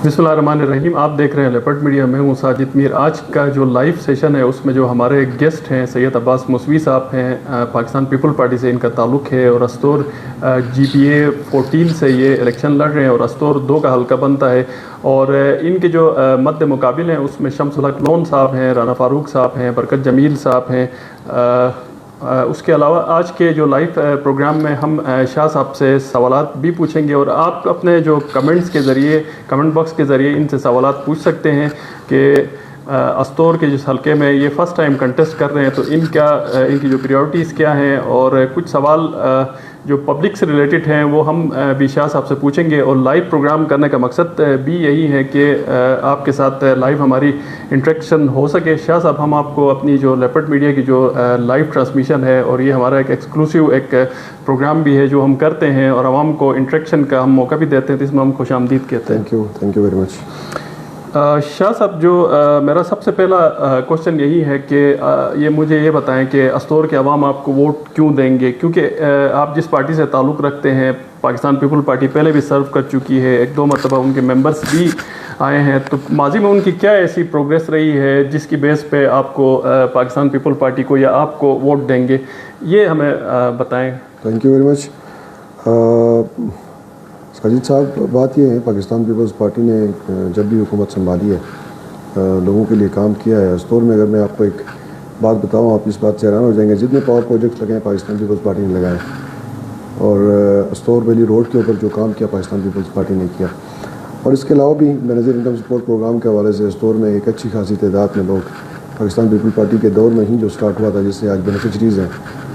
بسم اللہ الرحمن الرحیم. آپ دیکھ رہے ہیں لیپرڈ میڈیا. میں ہوں ساجد میر. آج کا جو لائیو سیشن ہے اس میں جو ہمارے گیسٹ ہیں سید عباس موسوی صاحب ہیں, پاکستان پیپل پارٹی سے ان کا تعلق ہے, اور استور GPA 14 سے یہ الیکشن لڑ رہے ہیں اور استور 2 کا حلقہ بنتا ہے. اور ان کے جو مد مقابل ہیں اس میں شمس الحق لون صاحب ہیں, رانا فاروق صاحب ہیں, برکت جمیل صاحب ہیں. اس کے علاوہ آج کے جو لائیو پروگرام میں ہم شاہ صاحب سے سوالات بھی پوچھیں گے, اور آپ اپنے جو کمنٹس کے ذریعے, کمنٹ باکس کے ذریعے ان سے سوالات پوچھ سکتے ہیں کہ استور کے جس حلقے میں یہ فرسٹ ٹائم کنٹیسٹ کر رہے ہیں تو ان کی جو پریورٹیز کیا ہیں, اور کچھ سوال جو پبلک سے ریلیٹڈ ہیں وہ ہم بھی شاہ صاحب سے پوچھیں گے. اور لائیو پروگرام کرنے کا مقصد بھی یہی ہے کہ آپ کے ساتھ لائیو ہماری انٹریکشن ہو سکے. شاہ صاحب, ہم آپ کو اپنی جو لیپرڈ میڈیا کی جو لائیو ٹرانسمیشن ہے, اور یہ ہمارا ایک ایکسکلوسیو ایک پروگرام بھی ہے جو ہم کرتے ہیں اور عوام کو انٹریکشن کا ہم موقع بھی دیتے ہیں, تو اس میں ہم خوش آمدید کہتے ہیں. Thank you very much. Shah صاحب, جو میرا سب سے پہلا کوشچن یہی ہے کہ مجھے یہ بتائیں کہ استور کے عوام آپ کو ووٹ کیوں دیں گے, کیونکہ آپ جس پارٹی سے تعلق رکھتے ہیں, پاکستان پیپل پارٹی پہلے بھی سرو کر چکی ہے, 1-2 مرتبہ ان کے ممبرس بھی آئے ہیں, تو ماضی میں ان کی کیا ایسی پروگریس رہی ہے جس کی بیس پہ آپ کو پاکستان پیپل پارٹی کو یا آپ کو ووٹ دیں گے, یہ ہمیں بتائیں. تھینک یو ویری مچ. ساجد صاحب, بات یہ ہے پاکستان پیپلز پارٹی نے جب بھی حکومت سنبھالی ہے لوگوں کے لیے کام کیا ہے. استور میں اگر میں آپ کو ایک بات بتاؤں, آپ اس بات سے حیران ہو جائیں گے, جتنے پاور پروجیکٹس لگے ہیں پاکستان پیپلز پارٹی نے لگائے, اور استور ویلی روڈ کے اوپر جو کام کیا پاکستان پیپلز پارٹی نے کیا. اور اس کے علاوہ بھی بینظیر انکم سپورٹ پروگرام کے حوالے سے استور میں ایک اچھی خاصی تعداد میں لوگ پاکستان پیپل پارٹی کے دور میں ہی جو سٹارٹ ہوا تھا, جس سے آج بینیفیشریز ہیں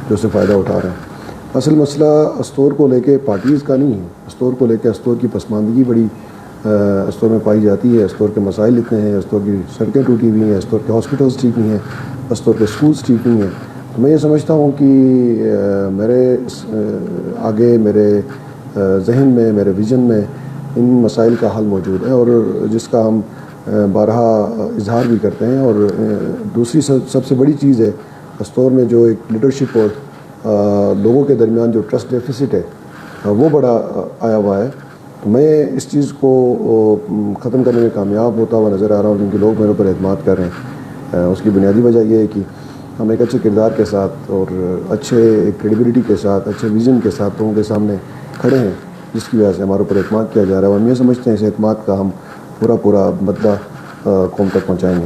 جو اس سے فائدہ اٹھا رہے ہیں. اصل مسئلہ استور کو لے کے پارٹیز کا نہیں ہے, استور کو لے کے استور کی پسماندگی بڑی استور میں پائی جاتی ہے. استور کے مسائل اتنے ہیں, استور کی سڑکیں ٹوٹی ہوئی ہیں, استور کے ہاسپٹلس ٹھیک نہیں ہیں, استور کے اسکولس ٹھیک نہیں ہیں. تو میں یہ سمجھتا ہوں کہ میرے آگے میرے ذہن میں, میرے ویژن میں ان مسائل کا حل موجود ہے, اور جس کا ہم بارہا اظہار بھی کرتے ہیں. اور دوسری سب سے بڑی چیز ہے استور میں جو ایک لیڈرشپ اور لوگوں کے درمیان جو ٹرسٹ ڈیفیسٹ ہے وہ بڑا آیا ہوا ہے. تو میں اس چیز کو ختم کرنے میں کامیاب ہوتا ہوا نظر آ رہا ہوں, کیونکہ لوگ میرے اوپر اعتماد کر رہے ہیں. اس کی بنیادی وجہ یہ ہے کہ ہم ایک اچھے کردار کے ساتھ اور اچھے کریڈیبلٹی کے ساتھ, اچھے ویژن کے ساتھ لوگوں کے سامنے کھڑے ہیں, جس کی وجہ سے ہمارے اوپر اعتماد کیا جا رہا ہے. ہم یہ سمجھتے ہیں اس اعتماد کا ہم پورا بدلہ قوم تک پہنچائیں گے.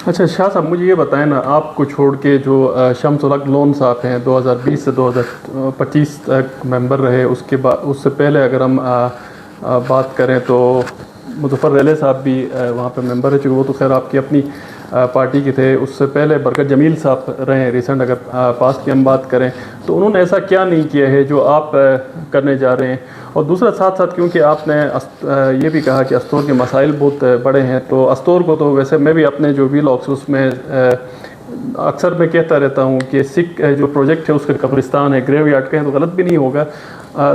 اچھا شاہ صاحب, مجھے یہ بتائیں نا, آپ کو چھوڑ کے جو شمس الحق لون صاحب ہیں 2020 سے 2025 تک ممبر رہے, اس سے پہلے اگر ہم بات کریں تو مظفر ریلے صاحب بھی وہاں پہ ممبر ہے, چونکہ وہ تو خیر آپ کی اپنی پارٹی کے تھے. اس سے پہلے برکت جمیل صاحب رہے ہیں ریسنٹ, اگر پاسٹ کی ہم بات کریں تو انہوں نے ایسا کیا نہیں کیا ہے جو آپ کرنے جا رہے ہیں. اور دوسرا ساتھ ساتھ, کیونکہ آپ نے یہ بھی کہا کہ استور کے مسائل بہت بڑے ہیں, تو استور کو تو ویسے میں بھی اپنے جو ویلاگس اس میں اکثر میں کہتا رہتا ہوں کہ سکھ جو پروجیکٹ ہے اس کا قبرستان ہے, گریو یارڈ کہیں تو غلط بھی نہیں ہوگا.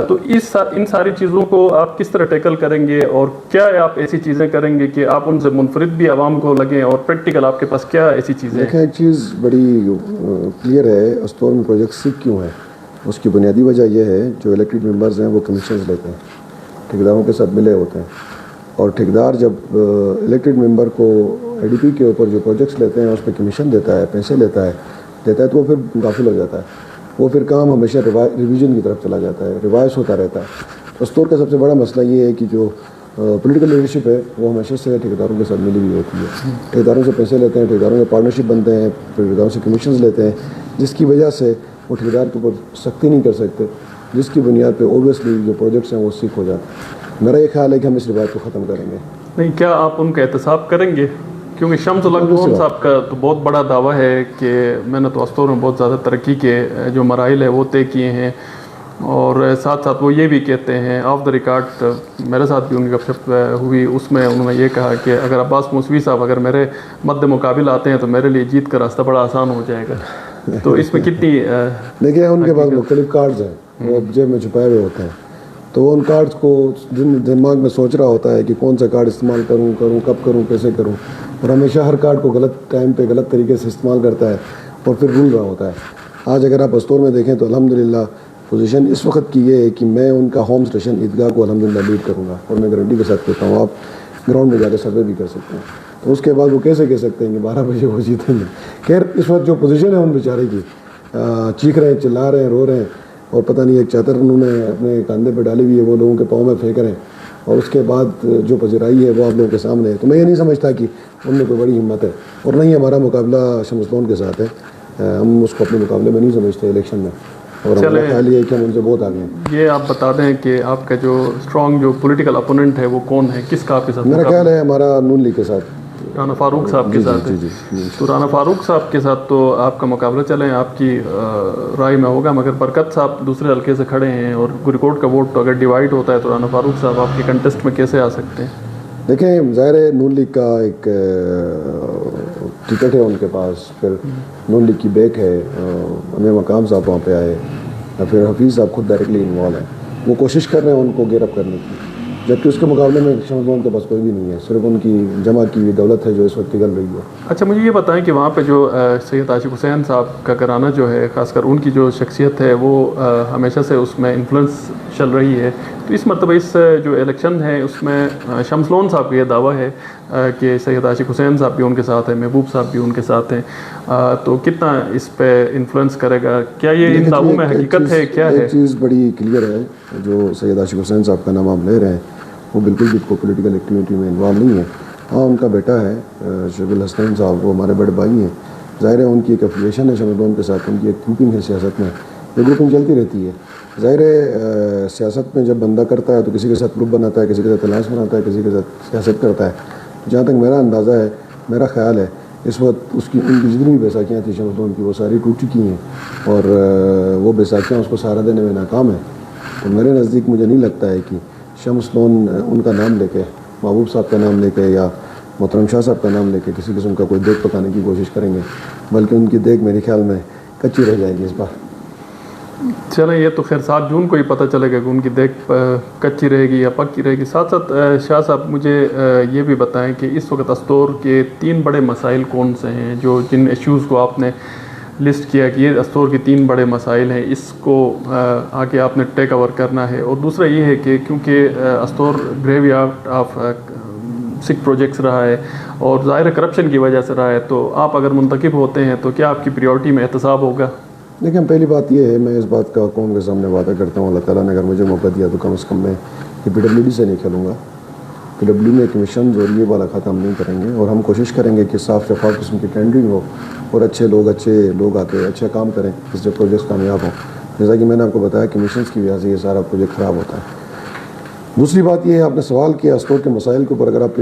تو ان ساری چیزوں کو آپ کس طرح ٹیکل کریں گے, اور کیا آپ ایسی چیزیں کریں گے کہ آپ ان سے منفرد بھی عوام کو لگیں, اور پریکٹیکل آپ کے پاس کیا ایسی چیزیں ہیں؟ دیکھیں, ایک چیز بڑی کلیئر ہے, استور میں پروجیکٹ سکھ کیوں ہے. اس کی بنیادی وجہ یہ ہے جو الیکٹڈ ممبرز ہیں وہ کمیشنز لیتے ہیں, ٹھیکیداروں کے ساتھ ملے ہوتے ہیں, اور ٹھیکیدار جب الیکٹڈ ممبر کو ADP کے اوپر جو پروجیکٹس لیتے ہیں اس پہ کمیشن دیتا ہے, پیسے لیتا ہے تو وہ پھر غافل ہو جاتا ہے. وہ پھر کام ہمیشہ ریویژن کی طرف چلا جاتا ہے, ریوائز ہوتا رہتا ہے. استور کا سب سے بڑا مسئلہ یہ ہے کہ جو پولیٹیکل لیڈرشپ ہے وہ ہمیشہ سے ٹھیکیداروں کے ساتھ ملی ہوئی ہوتی ہے. ٹھیکیداروں سے پیسے لیتے ہیں, ٹھیکیداروں سے پارٹنرشپ بنتے ہیں, ٹھیکیداروں سے کمیشنز لیتے ہیں, جس کی وجہ سے وہ ٹھیکیدار کے اوپر سختی نہیں کر سکتے, جس کی بنیاد پہ اوبیسلی جو پروجیکٹس ہیں وہ سیکھ ہو جاتے ہیں. میرا یہ خیال ہے کہ ہم اس روایت کو ختم کریں گے. نہیں, کیا آپ ان کا احتساب کریں گے؟ کیونکہ شمس الحق لون صاحب کا تو بہت بڑا دعویٰ ہے کہ میں نے تو استور میں بہت زیادہ ترقی کے جو مراحل ہیں وہ طے کیے ہیں, اور ساتھ ساتھ وہ یہ بھی کہتے ہیں آف دا ریکارڈ, میرے ساتھ بھی ان کی گپ شپ ہوئی, اس میں انہوں نے یہ کہا کہ اگر عباس موسوی صاحب اگر میرے مد مقابل آتے ہیں تو میرے لیے جیت کا راستہ بڑا آسان ہو جائے گا. تو اس میں کتنی دیکھیں, ان کے پاس مختلف کارڈز ہیں, وہ جیب میں چھپائے ہوئے ہوتے ہیں, تو وہ ان کارڈز کو دماغ میں سوچ رہا ہوتا ہے کہ کون سا کارڈ استعمال کروں, کب کروں, کیسے کروں, اور ہمیشہ ہر کارڈ کو غلط ٹائم پہ غلط طریقے سے استعمال کرتا ہے اور پھر رول رہا ہوتا ہے. آج اگر آپ استور میں دیکھیں تو الحمدللہ پوزیشن اس وقت کی یہ ہے کہ میں ان کا ہوم اسٹیشن عیدگاہ کو الحمدللہ لیڈ کروں گا، اور میں گارنٹی کے ساتھ کہتا ہوں آپ گراؤنڈ میں جا کے سروے بھی کر سکتے ہیں. تو اس کے بعد وہ کیسے کہہ سکتے ہیں کہ 12 بجے وہ جیتیں گے؟ خیر اس وقت جو پوزیشن ہے ان بیچارے کی، چیخ رہے ہیں، چلا رہے ہیں، رو رہے ہیں، اور پتہ نہیں ایک چادر انہوں نے اپنے کاندھے پہ ڈالی ہوئی ہے، وہ لوگوں کے پاؤں میں پھینک رہے ہیں، اور اس کے بعد جو پذیرائی ہے وہ آپ لوگوں کے سامنے ہے. تو میں یہ نہیں سمجھتا کہ ان میں کوئی بڑی ہمت ہے، اور نہیں ہمارا مقابلہ شمس لون کے ساتھ ہے. ہم اس کو اپنے مقابلے میں نہیں سمجھتے الیکشن میں، اور ہمارا خیال یہ ہے کہ ہم ان سے بہت آگے ہیں. یہ آپ بتا دیں کہ آپ کا جو اسٹرانگ جو پولیٹیکل اپوننٹ ہے وہ کون ہے، کس کا آپ کے ساتھ؟ میرا خیال ہے ہمارا نون لیگ کے ساتھ رانا فاروق صاحب کے ساتھ ہے. تو رانا فاروق صاحب کے ساتھ تو آپ کا مقابلہ چلیں آپ کی رائے میں ہوگا، مگر برکت صاحب دوسرے حلقے سے کھڑے ہیں، اور گریکوٹ کا ووٹ اگر ڈیوائڈ ہوتا ہے تو رانا فاروق صاحب آپ کے کنٹیسٹ میں کیسے آ سکتے ہیں؟ دیکھیں ظاہر ہے نون لیگ کا ایک ٹکٹ ہے ان کے پاس، پھر نون لیگ کی بیک ہے، امیر مقام صاحب وہاں پہ آئے، پھر حفیظ صاحب خود ڈائریکٹلی انوالو ہیں، وہ کوشش کر رہے ہیں ان کو گیئر اپ کرنے کی، جبکہ اس کے مقابلے میں شمس لون کے پاس کوئی بھی نہیں ہے، صرف ان کی جمع کی ہوئی دولت ہے جو اس وقت پگھل رہی ہے. اچھا مجھے یہ بتائیں کہ وہاں پہ جو سید عاشق حسین صاحب کا گھرانہ جو ہے، خاص کر ان کی جو شخصیت ہے وہ ہمیشہ سے اس میں انفلوئنس چل رہی ہے، تو اس مرتبہ اس جو الیکشن ہے اس میں شمس لون صاحب کا یہ دعویٰ ہے کہ سید عاشق حسین صاحب بھی ان کے ساتھ ہیں، محبوب صاحب بھی ان کے ساتھ ہیں، تو کتنا اس پہ انفلوئنس کرے گا؟ کیا یہ ان دعووں میں حقیقت ہے؟ کیا ہے؟ ایک چیز بڑی کلیئر ہے، جو سید عاشق حسین صاحب کا نام آپ لے رہے ہیں وہ بالکل بھی کو پولیٹیکل ایکٹیویٹی میں انوالو نہیں ہے. ہاں ان کا بیٹا ہے شیخ الحسنین صاحب، وہ ہمارے بڑے بھائی ہیں. ظاہر ہے ان کی ایک افیلیشن ہے شمس لون کے ساتھ، ان کی ایک گروپنگ ہے سیاست میں، یہ گروپنگ چلتی رہتی ہے. ظاہر ہے سیاست میں جب بندہ کرتا ہے تو کسی کے ساتھ گروپ بناتا ہے، کسی کے ساتھ تلاش بناتا ہے، کسی کے ساتھ سیاست کرتا ہے. جہاں تک میرا اندازہ ہے، میرا خیال ہے، اس وقت اس کی ان کی جتنی بھی بیساکھیاں تھیں شمس لون کی وہ ساری ٹوٹ چکی ہیں، اور وہ بیساکھیاں اس کو سہارا دینے میں ناکام ہیں. تو میرے نزدیک مجھے نہیں لگتا ہے کہ شمس لون ان کا نام لے کے، محبوب صاحب کا نام لے کے یا محترم شاہ صاحب کا نام لے کے کسی قسم کا کوئی دیگ پکانے کی کوشش کریں گے، بلکہ ان کی دیگ میرے خیال میں کچی رہ جائے گی اس بار. چلیں یہ تو خیر 7 جون کو ہی پتہ چلے گا کہ ان کی دیکھ کچی رہے گی یا پکی رہے گی. ساتھ ساتھ شاہ صاحب مجھے یہ بھی بتائیں کہ اس وقت استور کے 3 بڑے مسائل کون سے ہیں، جو جن ایشوز کو آپ نے لسٹ کیا کہ یہ استور کے 3 بڑے مسائل ہیں، اس کو آگے آپ نے ٹیک اوور کرنا ہے. اور دوسرا یہ ہے کہ کیونکہ استور graveyard of Sikh projects رہا ہے اور ظاہر کرپشن کی وجہ سے رہا ہے، تو آپ اگر منتخب ہوتے ہیں تو کیا آپ کی پریورٹی میں احتساب ہوگا؟ دیکھیں پہلی بات یہ ہے، میں اس بات کا قوم کے سامنے وعدہ کرتا ہوں، اللہ تعالیٰ نے اگر مجھے موقع دیا تو کم از کم میں کہ PWD سے نہیں کھیلوں گا. PWD میں کمیشنز اور یہ والا کھاتا ہم نہیں کریں گے، اور ہم کوشش کریں گے کہ صاف شفاف قسم کی ٹینڈرنگ ہو اور اچھے لوگ آتے اچھا کام کریں اس سے پروجیکٹس کامیاب ہوں. جیسا کہ میں نے آپ کو بتایا کمیشنز کی وجہ سے یہ سارا پروجیکٹ خراب ہوتا ہے. دوسری بات یہ ہے، آپ نے سوال کیا اسٹور کے مسائل کے اوپر، اگر آپ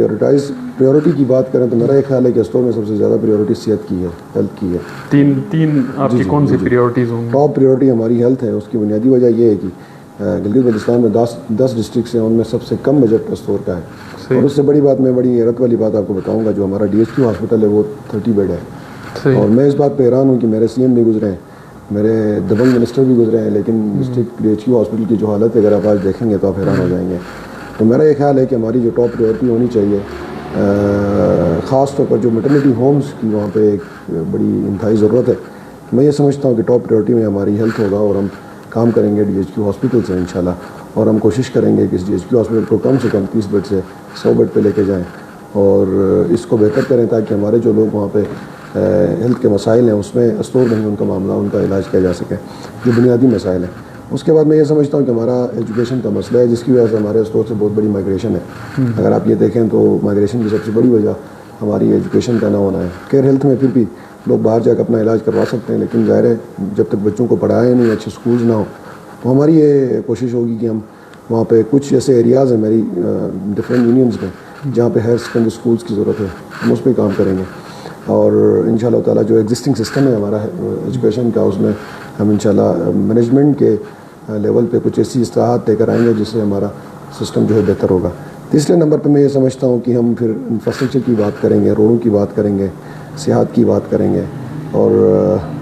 پریورٹی کی بات کریں تو میرا یہ خیال ہے کہ اسٹور میں سب سے زیادہ پریورٹی صحت کی ہے، ہیلتھ کی ہے. تین آپ کی کون سی پریورٹیز ہوں گی؟ ٹاپ پریورٹی ہماری ہیلتھ ہے. اس کی بنیادی وجہ یہ ہے کہ گلگت بلتستان میں 10 ڈسٹرکٹس ہیں، ان میں سب سے کم بجٹ اسٹور کا ہے. اور اس سے بڑی بات، میں بڑی حیرت والی بات آپ کو بتاؤں گا، جو ہمارا DHQ ہاسپٹل ہے وہ 30 بیڈ ہے. اور میں اس بات پہ حیران ہوں کہ میرے CM بھی گزرے ہیں، میرے دبنگ منسٹر بھی گزرے ہیں، لیکن ڈسٹرکٹ DHQ ہاسپٹل کی جو حالت ہے اگر آپ آج دیکھیں گے تو آپ حیران ہو جائیں گے. تو میرا یہ خیال ہے کہ ہماری جو ٹاپ پریورٹی ہونی چاہیے، خاص طور پر جو میٹرنٹی ہومز کی وہاں پہ ایک بڑی انتہائی ضرورت ہے، میں یہ سمجھتا ہوں کہ ٹاپ پریورٹی میں ہماری ہیلتھ ہوگا، اور ہم کام کریں گے DHQ ہاسپٹل سے انشاءاللہ، اور ہم کوشش کریں گے کہ اس DHQ ہاسپٹل کو کم سے کم 30 بیڈ سے 100 بیڈ پہ لے کے جائیں، اور اس کو بہتر کریں تاکہ ہمارے جو لوگ وہاں پہ ہیلتھ کے مسائل ہیں اس میں اسٹور نہیں ان کا معاملہ، ان کا علاج کیا جا سکے. یہ بنیادی مسائل ہیں. اس کے بعد میں یہ سمجھتا ہوں کہ ہمارا ایجوکیشن کا مسئلہ ہے، جس کی وجہ سے ہمارے اسٹور سے بہت بڑی مائگریشن ہے. اگر آپ یہ دیکھیں تو مائگریشن کی سب سے بڑی وجہ ہماری ایجوکیشن کا نہ ہونا ہے. کیئر ہیلتھ میں پھر بھی لوگ باہر جا کے اپنا علاج کروا سکتے ہیں، لیکن ظاہر ہے جب تک بچوں کو پڑھائے نہیں، اچھے اسکولز نہ ہوں، تو ہماری یہ کوشش ہوگی کہ ہم وہاں پہ کچھ ایسے ایریاز ہیں میری ڈفرینٹ یونینز میں جہاں پہ ہائر سیکنڈری اسکولس کی ضرورت ہے، ہم اس پہ کام کریں گے. اور انشاءاللہ تعالیٰ جو ایگزسٹنگ سسٹم ہے ہمارا ایجوکیشن کا، اس میں ہم انشاءاللہ مینجمنٹ کے لیول پہ کچھ ایسی اصلاحات لے کر آئیں گے جس سے ہمارا سسٹم جو ہے بہتر ہوگا. تیسرے نمبر پہ میں یہ سمجھتا ہوں کہ ہم پھر انفراسٹرکچر کی بات کریں گے، روڈوں کی بات کریں گے، صحت کی بات کریں گے، اور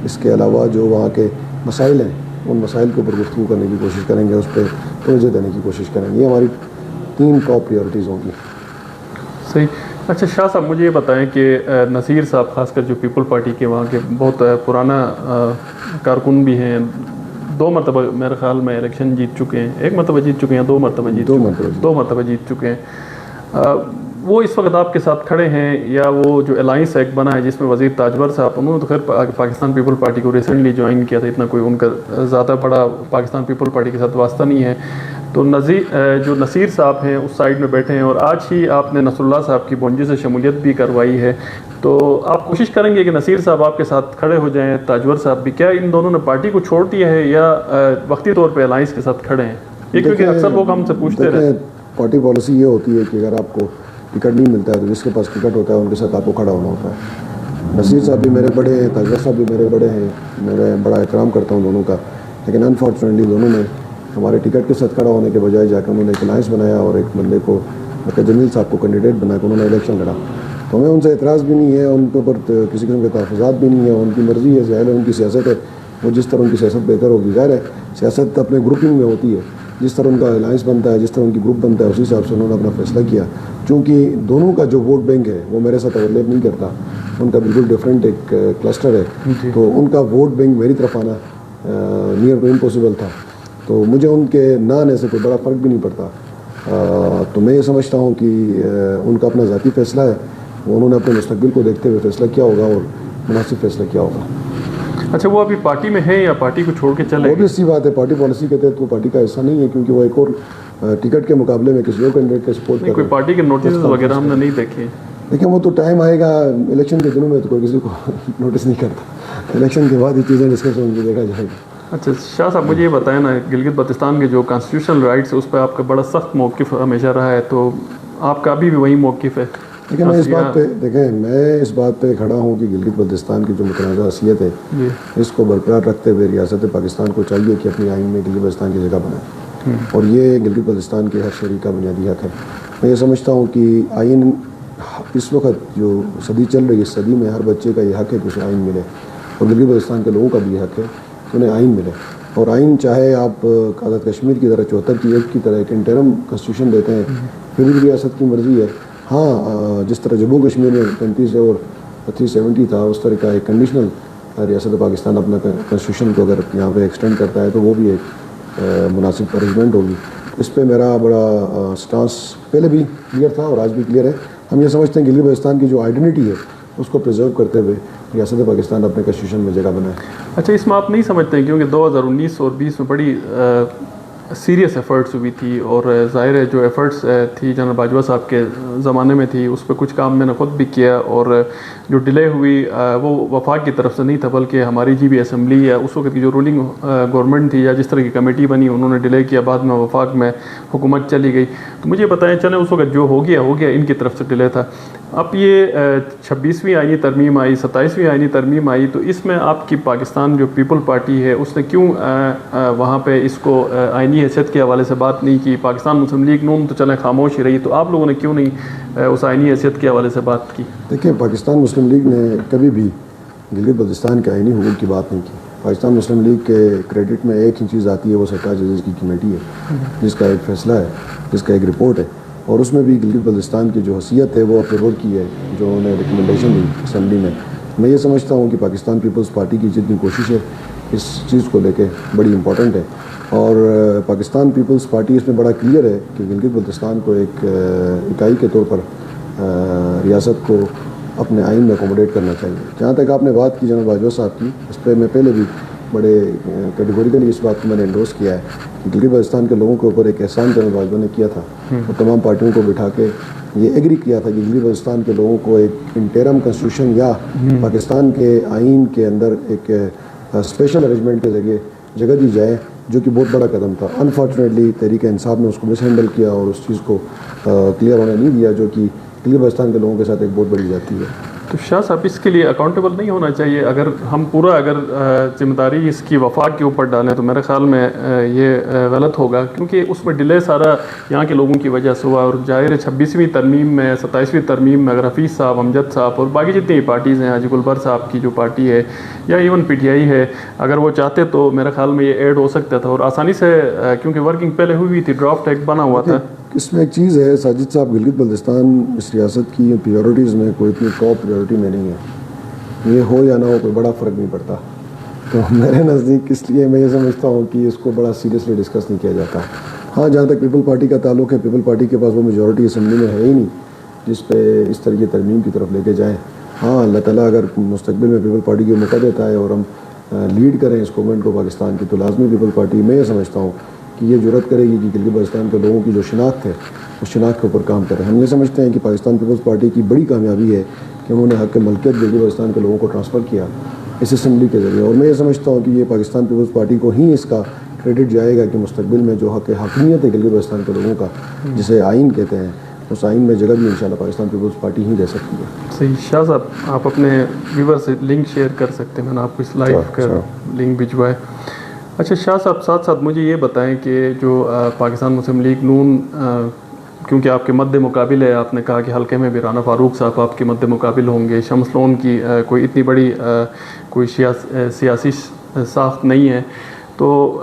اس کے علاوہ جو وہاں کے مسائل ہیں ان مسائل کے اوپر گفتگو کرنے کی کوشش کریں گے، اس پہ توجہ دینے کی کوشش کریں گے. یہ ہماری 3 ٹاپ پریورٹیز ہوں گی. صحیح. اچھا شاہ صاحب مجھے یہ بتائیں کہ نصیر صاحب خاص کر جو پیپل پارٹی کے وہاں کے بہت پرانا کارکن بھی ہیں، 2 مرتبہ میرے خیال میں الیکشن جیت چکے ہیں, 1 مرتبہ جیت چکے ہیں, 2 مرتبہ جیت چکے ہیں, 2 مرتبہ جیت چکے ہیں. وہ اس وقت آپ کے ساتھ کھڑے ہیں, یا وہ جو الائنس ایک بنا ہے جس میں وزیر تاجور صاحب, انہوں نے تو خیر پاکستان پیپل پارٹی کو ریسنٹلی جوائن کیا تھا, اتنا کوئی ان کا زیادہ بڑا پاکستان پیپل پارٹی کے ساتھ واسطہ نہیں ہے. تو جو نصیر صاحب ہیں اس سائڈ میں بیٹھے ہیں, اور آج ہی آپ نے نصر اللہ صاحب کی بونجی سے شمولیت بھی کروائی ہے. تو آپ کوشش کریں گے کہ نصیر صاحب آپ کے ساتھ کھڑے ہو جائیں, تاجور صاحب بھی, کیا ان دونوں نے پارٹی کو چھوڑ دیا ہے یا وقتی طور پہ الائنس کے ساتھ کھڑے ہیں؟ یہ کیونکہ اکثر لوگ ہم سے پوچھتے رہتے ہیں. پارٹی پالیسی یہ ہوتی ہے کہ اگر آپ کو ٹکٹ نہیں ملتا ہے تو جس کے پاس ٹکٹ ہوتا ہے ان کے ساتھ آپ کو کھڑا ہونا ہوتا ہے. نصیر صاحب بھی میرے بڑے ہیں, تاجور صاحب بھی میرے بڑے ہیں, میں بڑا احترام کرتا ہوں دونوں کا, لیکن انفارچونیٹلی دونوں نے ہمارے ٹکٹ کے ساتھ کھڑا ہونے کے بجائے جا کر انہوں نے ایک الائنس بنایا اور ایک بندے کو جمیل صاحب کو کینڈیڈیٹ بنا کے انہوں نے الیکشن لڑا. تو ہمیں ان سے اعتراض بھی نہیں ہے, ان کے اوپر کسی قسم کے تحفظات بھی نہیں ہے, ان کی مرضی ہے, ظاہر ہے ان کی سیاست ہے, وہ جس طرح ان کی سیاست بہتر ہوگی. ظاہر ہے سیاست اپنے گروپنگ میں ہوتی ہے, جس طرح ان کا الائنس بنتا ہے, جس طرح ان کی گروپ بنتا ہے, اسی حساب سے انہوں نے اپنا فیصلہ کیا. چونکہ دونوں کا جو ووٹ بینک ہے وہ میرے ساتھ اوورلیپ نہیں کرتا, ان کا بالکل ڈفرینٹ ایک کلسٹر ہے, تو ان کا ووٹ بینک میری طرف آنا نیئر ٹو امپاسبل تھا. تو مجھے ان کے نہ آنے سے کوئی بڑا فرق بھی نہیں پڑتا. تو میں یہ سمجھتا ہوں کہ ان کا اپنا ذاتی فیصلہ ہے, انہوں نے اپنے مستقبل کو دیکھتے ہوئے فیصلہ کیا ہوگا اور مناسب فیصلہ کیا ہوگا. اچھا, وہ ابھی پارٹی میں ہے یا پارٹی کو چھوڑ کے چلے؟ وہ بھی اسی بات ہے, پارٹی پالیسی کے تحت وہ پارٹی کا حصہ نہیں ہے, کیونکہ وہ ایک اور ٹکٹ کے مقابلے میں کسی اور کینڈیڈیٹ کا سپورٹ کر رہے ہیں. کوئی پارٹی کے نوٹس وغیرہ ہم نے نہیں دیکھے. لیکن وہ تو ٹائم آئے گا, الیکشن کے دنوں میں تو کوئی کسی کو نوٹس نہیں کرتا, الیکشن کے بعد یہ چیزیں ڈسکس ہوں گی, دیکھا جائے گا. اچھا شاہ صاحب, مجھے یہ بتائیں نا, گلگت بلتستان کے جو کانسٹیٹیوشنل رائٹس ہے اس پہ آپ کا بڑا سخت موقف ہمیشہ رہا ہے, تو آپ کا ابھی بھی وہی موقف ہے؟ لیکن میں اس بات پہ کھڑا ہوں کہ گلگت بلتستان کی جو متنازع حیثیت ہے اس کو برقرار رکھتے ہوئے ریاست پاکستان کو چاہیے کہ اپنی آئین میں گلگت بلتستان کی جگہ بنائے, اور یہ گلگت بلتستان کے ہر شہری کا بنیادی حق ہے. میں یہ سمجھتا ہوں کہ آئین اس وقت جو صدی چل رہی ہے, اس صدی میں ہر بچے کا یہ حق ہے کہ اسے آئین ملے, اور گلگت بلتستان کے لوگوں کا بھی یہ حق ہے کہ انہیں آئین ملے. اور آئین چاہے آپ آزاد کشمیر کی طرح 74 کی ایک کی طرح ایک انٹرم کنسٹیٹیوشن دیتے ہیں, پھر بھی ریاست کی مرضی ہے. ہاں, جس طرح جموں کشمیر میں 35 اور 370 تھا, اس طرح کا ایک کنڈیشنل ریاست پاکستان اپنا کنسٹیٹیوشن کو اگر یہاں پہ ایکسٹینڈ کرتا ہے تو وہ بھی ایک مناسب ارینجمنٹ ہوگی. اس پہ میرا بڑا سٹانس پہلے بھی کلیئر تھا اور آج بھی کلیئر ہے. ہم یہ سمجھتے ہیں کہ گلگت بلتستان کی جو آئیڈینٹی ہے اس کو پرزرو کرتے ہوئے ریاست پاکستان اپنے کنسٹیٹیوشن میں جگہ بنائے. اچھا, اس میں آپ نہیں سمجھتے ہیں کیونکہ 2019 اور 20 میں بڑی سیریس ایفرٹس ہوئی تھی, اور ظاہر ہے جو ایفرٹس تھی جنرل باجوہ صاحب کے زمانے میں تھی, اس پہ کچھ کام میں نے خود بھی کیا, اور جو ڈیلے ہوئی وہ وفاق کی طرف سے نہیں تھا بلکہ ہماری جی بی اسمبلی یا اس وقت کی جو رولنگ گورنمنٹ تھی یا جس طرح کی کمیٹی بنی انہوں نے ڈیلے کیا, بعد میں وفاق میں حکومت چلی گئی. تو مجھے بتائیں, چلیں اس وقت جو ہو گیا ان کی طرف سے ڈیلے تھا. اب یہ 26ویں آئینی ترمیم آئی, 27ویں آئینی ترمیم آئی, تو اس میں آپ کی پاکستان جو پیپل پارٹی ہے اس نے کیوں وہاں پہ اس کو آئینی حیثیت کے حوالے سے بات نہیں کی؟ پاکستان مسلم لیگ نون تو چلیں خاموش ہی رہی, تو آپ لوگوں نے کیوں نہیں اس آئینی حیثیت کے حوالے سے بات کی؟ دیکھیں, پاکستان مسلم لیگ نے کبھی بھی گلگت بلتستان کے آئینی حقوق کی بات نہیں کی. پاکستان مسلم لیگ کے کریڈٹ میں ایک ہی چیز آتی ہے, وہ 17 ججز کی کمیٹی ہے جس کا ایک فیصلہ ہے, جس کا ایک رپورٹ ہے, اور اس میں بھی گلگت بلتستان کی جو حیثیت ہے وہ اپلوڈ کی ہے جو انہوں نے ریکمنڈیشن دی اسمبلی میں. میں یہ سمجھتا ہوں کہ پاکستان پیپلز پارٹی کی جتنی کوشش ہے اس چیز کو لے کے بڑی امپورٹنٹ ہے, اور پاکستان پیپلز پارٹی اس میں بڑا کلیئر ہے کہ گلگت بلتستان کو ایک اکائی کے طور پر ریاست کو اپنے آئین میں اکوموڈیٹ کرنا چاہیے. جہاں تک آپ نے بات کی جنرل باجوہ صاحب کی, اس پہ میں پہلے بھی بڑے کیٹیگوریکلی اس بات کو میں نے انڈورس کیا ہے کہ گلگت بلتستان کے لوگوں کے اوپر ایک احسان جنرل باجوہ نے کیا تھا, اور تمام پارٹیوں کو بٹھا کے یہ ایگری کیا تھا کہ گلگت بلتستان کے لوگوں کو ایک انٹرم کنسٹیٹیوشن یا پاکستان کے آئین کے اندر ایک اسپیشل ارینجمنٹ کے ذریعے جگہ دی جائے, جو کہ بہت بڑا قدم تھا. انفارچونیٹلی تحریک انصاف نے اس کو مس ہینڈل کیا اور اس چیز کو کلیئر ہونے نہیں دیا, جو کہ گلگت بلتستان کے لوگوں کے ساتھ ایک بہت بڑی جاتی ہے. تو شاہ صاحب, اس کے لیے اکاؤنٹیبل نہیں ہونا چاہیے؟ اگر ہم پورا ذمہ داری اس کی وفاق کے اوپر ڈالیں تو میرے خیال میں یہ غلط ہوگا, کیونکہ اس میں ڈیلے سارا یہاں کے لوگوں کی وجہ سے ہوا. اور ظاہر 26ویں ترمیم میں 27ویں ترمیم میں اگر حفیظ صاحب, امجد صاحب اور باقی جتنی پارٹیز ہیں, حاجی گلبر صاحب کی جو پارٹی ہے یا ایون پی ٹی آئی ہے, اگر وہ چاہتے تو میرے خیال میں یہ ایڈ ہو سکتا تھا اور آسانی سے, کیونکہ ورکنگ پہلے ہوئی تھی, ڈرافٹ ایک بنا ہوا تھا. اس میں ایک چیز ہے ساجد صاحب, گلگت بلتستان اس ریاست کی پریورٹیز میں کوئی اتنی ٹاپ پریورٹی میں نہیں ہے. یہ ہو یا نہ ہو کوئی بڑا فرق نہیں پڑتا. تو میرے نزدیک اس لیے میں یہ سمجھتا ہوں کہ اس کو بڑا سیریسلی ڈسکس نہیں کیا جاتا. ہاں جہاں تک پیپل پارٹی کا تعلق ہے, پیپل پارٹی کے پاس وہ میجورٹی اسمبلی میں ہے ہی نہیں جس پہ اس طرح کی ترمیم کی طرف لے کے جائیں. ہاں اللہ تعالیٰ اگر مستقبل میں پیپل پارٹی کو موقع دیتا ہے اور ہم لیڈ کریں اس گورنمنٹ کو پاکستان کی, تو لازمی پیپل پارٹی میں یہ سمجھتا ہوں کہ یہ جرات کرے گی کہ گلگت بلتستان کے لوگوں کی جو شناخت ہے اس شناخت کے اوپر کام کرے. ہم یہ سمجھتے ہیں کہ پاکستان پیپلز پارٹی کی بڑی کامیابی ہے کہ انہوں نے حق ملکیت گلگت بلتستان کے لوگوں کو ٹرانسفر کیا اس اسمبلی کے ذریعے. اور میں یہ سمجھتا ہوں کہ یہ پاکستان پیپلز پارٹی کو ہی اس کا کریڈٹ جائے گا کہ مستقبل میں جو حقیقت ہے گلگت بلتستان کے لوگوں کا, جسے آئین کہتے ہیں, اس آئین میں جگہ بھی انشاءاللہ پاکستان پیپلز پارٹی ہی دے سکتی ہے. صحیح. شاہ صاحب آپ اپنے ویور سے لنک شیئر کر سکتے ہیں, میں نے آپ کو اس لائیو کا لنک بھجوا ہے. اچھا شاہ صاحب, ساتھ ساتھ مجھے یہ بتائیں کہ جو پاکستان مسلم لیگ نون, کیونکہ آپ کے مد مقابل ہے, آپ نے کہا کہ حلقے میں بھی رانا فاروق صاحب آپ کے مد مقابل ہوں گے, شمس لون کی کوئی اتنی بڑی کوئی سیاسی ساخت نہیں ہے, تو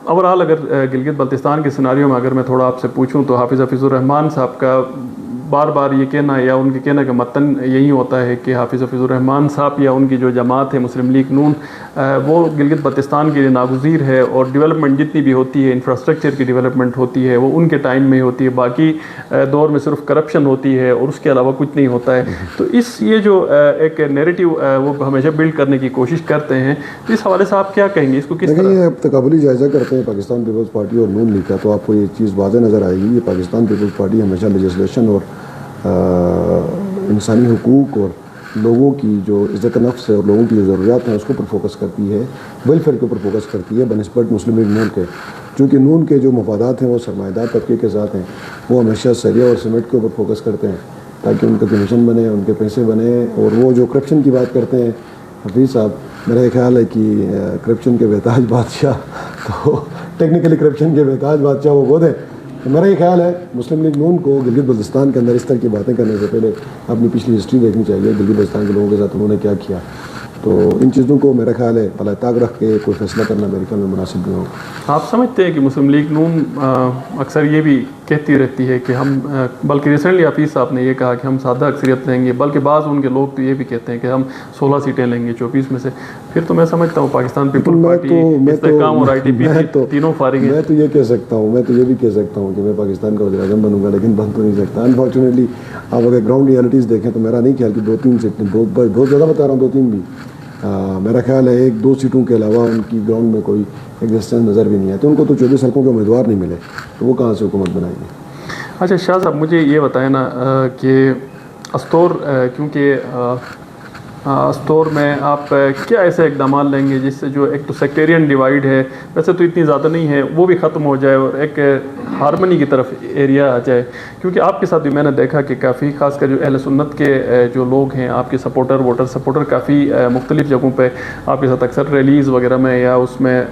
اوورال اگر گلگت بلتستان کے سیناریو میں اگر میں تھوڑا آپ سے پوچھوں تو حافظ الرحمان صاحب کا بار بار یہ کہنا یا ان کے کہنے کا متن یہی ہوتا ہے کہ حافظ الرحمان صاحب یا ان کی جو جماعت ہے مسلم لیگ نون وہ گلگت بلتستان کے لیے ناگزیر ہے, اور ڈیولپمنٹ جتنی بھی ہوتی ہے, انفراسٹرکچر کی ڈیولپمنٹ ہوتی ہے, وہ ان کے ٹائم میں ہوتی ہے, باقی دور میں صرف کرپشن ہوتی ہے اور اس کے علاوہ کچھ نہیں ہوتا ہے. تو یہ جو ایک نیریٹو وہ ہمیشہ بلڈ کرنے کی کوشش کرتے ہیں, تو اس حوالے سے آپ کیا کہیں گے, اس کو کس طرح؟ یہ تقابلی جائزہ کرتے ہیں پاکستان پیپلز پارٹی اور نون لیگ کا, تو آپ کو یہ چیز واضح نظر آئے گی. یہ پاکستان پیپلز پارٹی ہمیشہ لیجسلیشن اور انسانی حقوق اور لوگوں کی جو عزت نفس ہے اور لوگوں کی جو ضروریات ہیں اس کے اوپر فوکس کرتی ہے, ویلفیئر کے اوپر فوکس کرتی ہے بنسبت مسلم لیگ نون کے. چونکہ نون کے جو مفادات ہیں وہ سرمایہ دار طبقے کے ساتھ ہیں, وہ ہمیشہ سریا اور سیمنٹ کے اوپر فوکس کرتے ہیں تاکہ ان کا کمیشن بنے, ان کے پیسے بنے. اور وہ جو کرپشن کی بات کرتے ہیں حفیظ صاحب, میرا خیال ہے کہ کرپشن کے بہتاج بادشاہ, تو ٹیکنیکلی کرپشن کے بہتاج بادشاہ وہ ہیں. تو میرا یہ خیال ہے مسلم لیگ نون کو گلگت بلتستان کے اندر اس طرح کی باتیں کرنے سے پہلے اپنی پچھلی ہسٹری دیکھنی چاہیے, گلگت بلتستان کے لوگوں کے ساتھ انہوں نے کیا کیا. تو ان چیزوں کو میرا خیال ہے پلے تاک رکھ کے کوئی فیصلہ کرنا میرے خیال میں مناسب نہیں ہوگا. آپ سمجھتے ہیں کہ مسلم لیگ نون اکثر یہ بھی کہتی رہتی ہے کہ ہم, بلکہ ریسنٹلی حفیظ صاحب نے یہ کہا کہ ہم سادہ اکثریت لیں گے, بلکہ بعض ان کے لوگ تو یہ بھی کہتے ہیں کہ ہم 16 سیٹیں لیں گے 24 میں سے, پھر تو میں سمجھتا ہوں پاکستان پیپل پارٹی استحکام اور ITP تینوں فارغ ہیں. میں تو یہ کہہ سکتا ہوں, میں تو یہ بھی کہہ سکتا ہوں کہ میں پاکستان کا وزیر اعظم بنوں گا, لیکن بن تو نہیں سکتا. انفارچونیٹلی آپ اگر گراؤنڈ ریالٹیز دیکھیں تو میرا نہیں خیال کہ 2-3 سیٹیں, بہت زیادہ بتا رہا ہوں, 2-3 بھی, میرا خیال ہے 1-2 سیٹوں کے علاوہ ان کی گراؤنڈ میں کوئی ایگزسٹنس نظر بھی نہیں ہے. تو ان کو تو 24 حلقوں کے امیدوار نہیں ملے, تو وہ کہاں سے حکومت بنائیں گے. اچھا شاہ صاحب مجھے یہ بتائیں نا کہ استور, کیونکہ استور میں آپ کیا ایسے اقدامات لیں گے جس سے جو ایک تو سیکٹیرین ڈیوائیڈ ہے, ویسے تو اتنی زیادہ نہیں ہے, وہ بھی ختم ہو جائے اور ایک ہارمنی کی طرف ایریا آ جائے. کیونکہ آپ کے ساتھ بھی میں نے دیکھا کہ کافی خاص کر جو اہل سنت کے جو لوگ ہیں, آپ کے ووٹر سپورٹر کافی مختلف جگہوں پہ آپ کے ساتھ اکثر ریلیز وغیرہ میں یا اس میں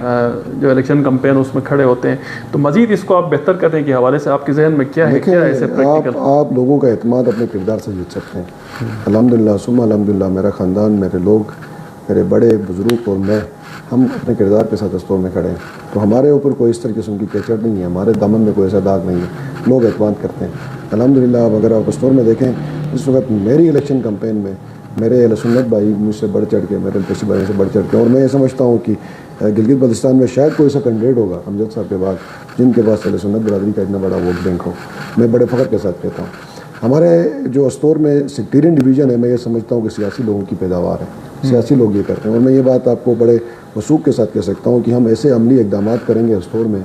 جو الیکشن کمپین اس میں کھڑے ہوتے ہیں. تو مزید اس کو آپ بہتر کرنے کے حوالے سے آپ کے ذہن میں کیا ہے, کیا ایسے پریکٹیکل؟ آپ لوگوں کا اعتماد اپنے کردار سے جیت سکتے ہیں. الحمدللہ ثم الحمدللہ میرا خاندان, میرے لوگ, میرے بڑے بزرگ اور میں, ہم اپنے کردار کے ساتھ استور میں کھڑے ہیں. تو ہمارے اوپر کوئی اس طرح قسم کی کیچڑ نہیں ہے, ہمارے دامن میں کوئی ایسا داغ نہیں ہے, لوگ اعتماد کرتے ہیں الحمدللہ. اب اگر آپ استور میں دیکھیں اس وقت میری الیکشن کمپین میں میرے اہل سنت بھائی مجھ سے بڑھ چڑھ کے, میرے پیسی بھائی سے بڑھ چڑھ کے, اور میں یہ سمجھتا ہوں کہ گلگت بلتستان میں شاید کوئی ایسا کینڈیڈیٹ ہوگا امجد صاحب کے بعد جن کے پاس اہل سنت برادری کا اتنا بڑا ووٹ بینک ہو. میں بڑے فخر کے ساتھ کہتا ہوں. ہمارے جو استور میں سیکٹیرین ڈویژن ہے, میں یہ سمجھتا ہوں کہ سیاسی لوگوں کی پیداوار ہے, سیاسی لوگ یہ کرتے ہیں. اور میں یہ بات آپ کو بڑے وثوق کے ساتھ کہہ سکتا ہوں کہ ہم ایسے عملی اقدامات کریں گے استور میں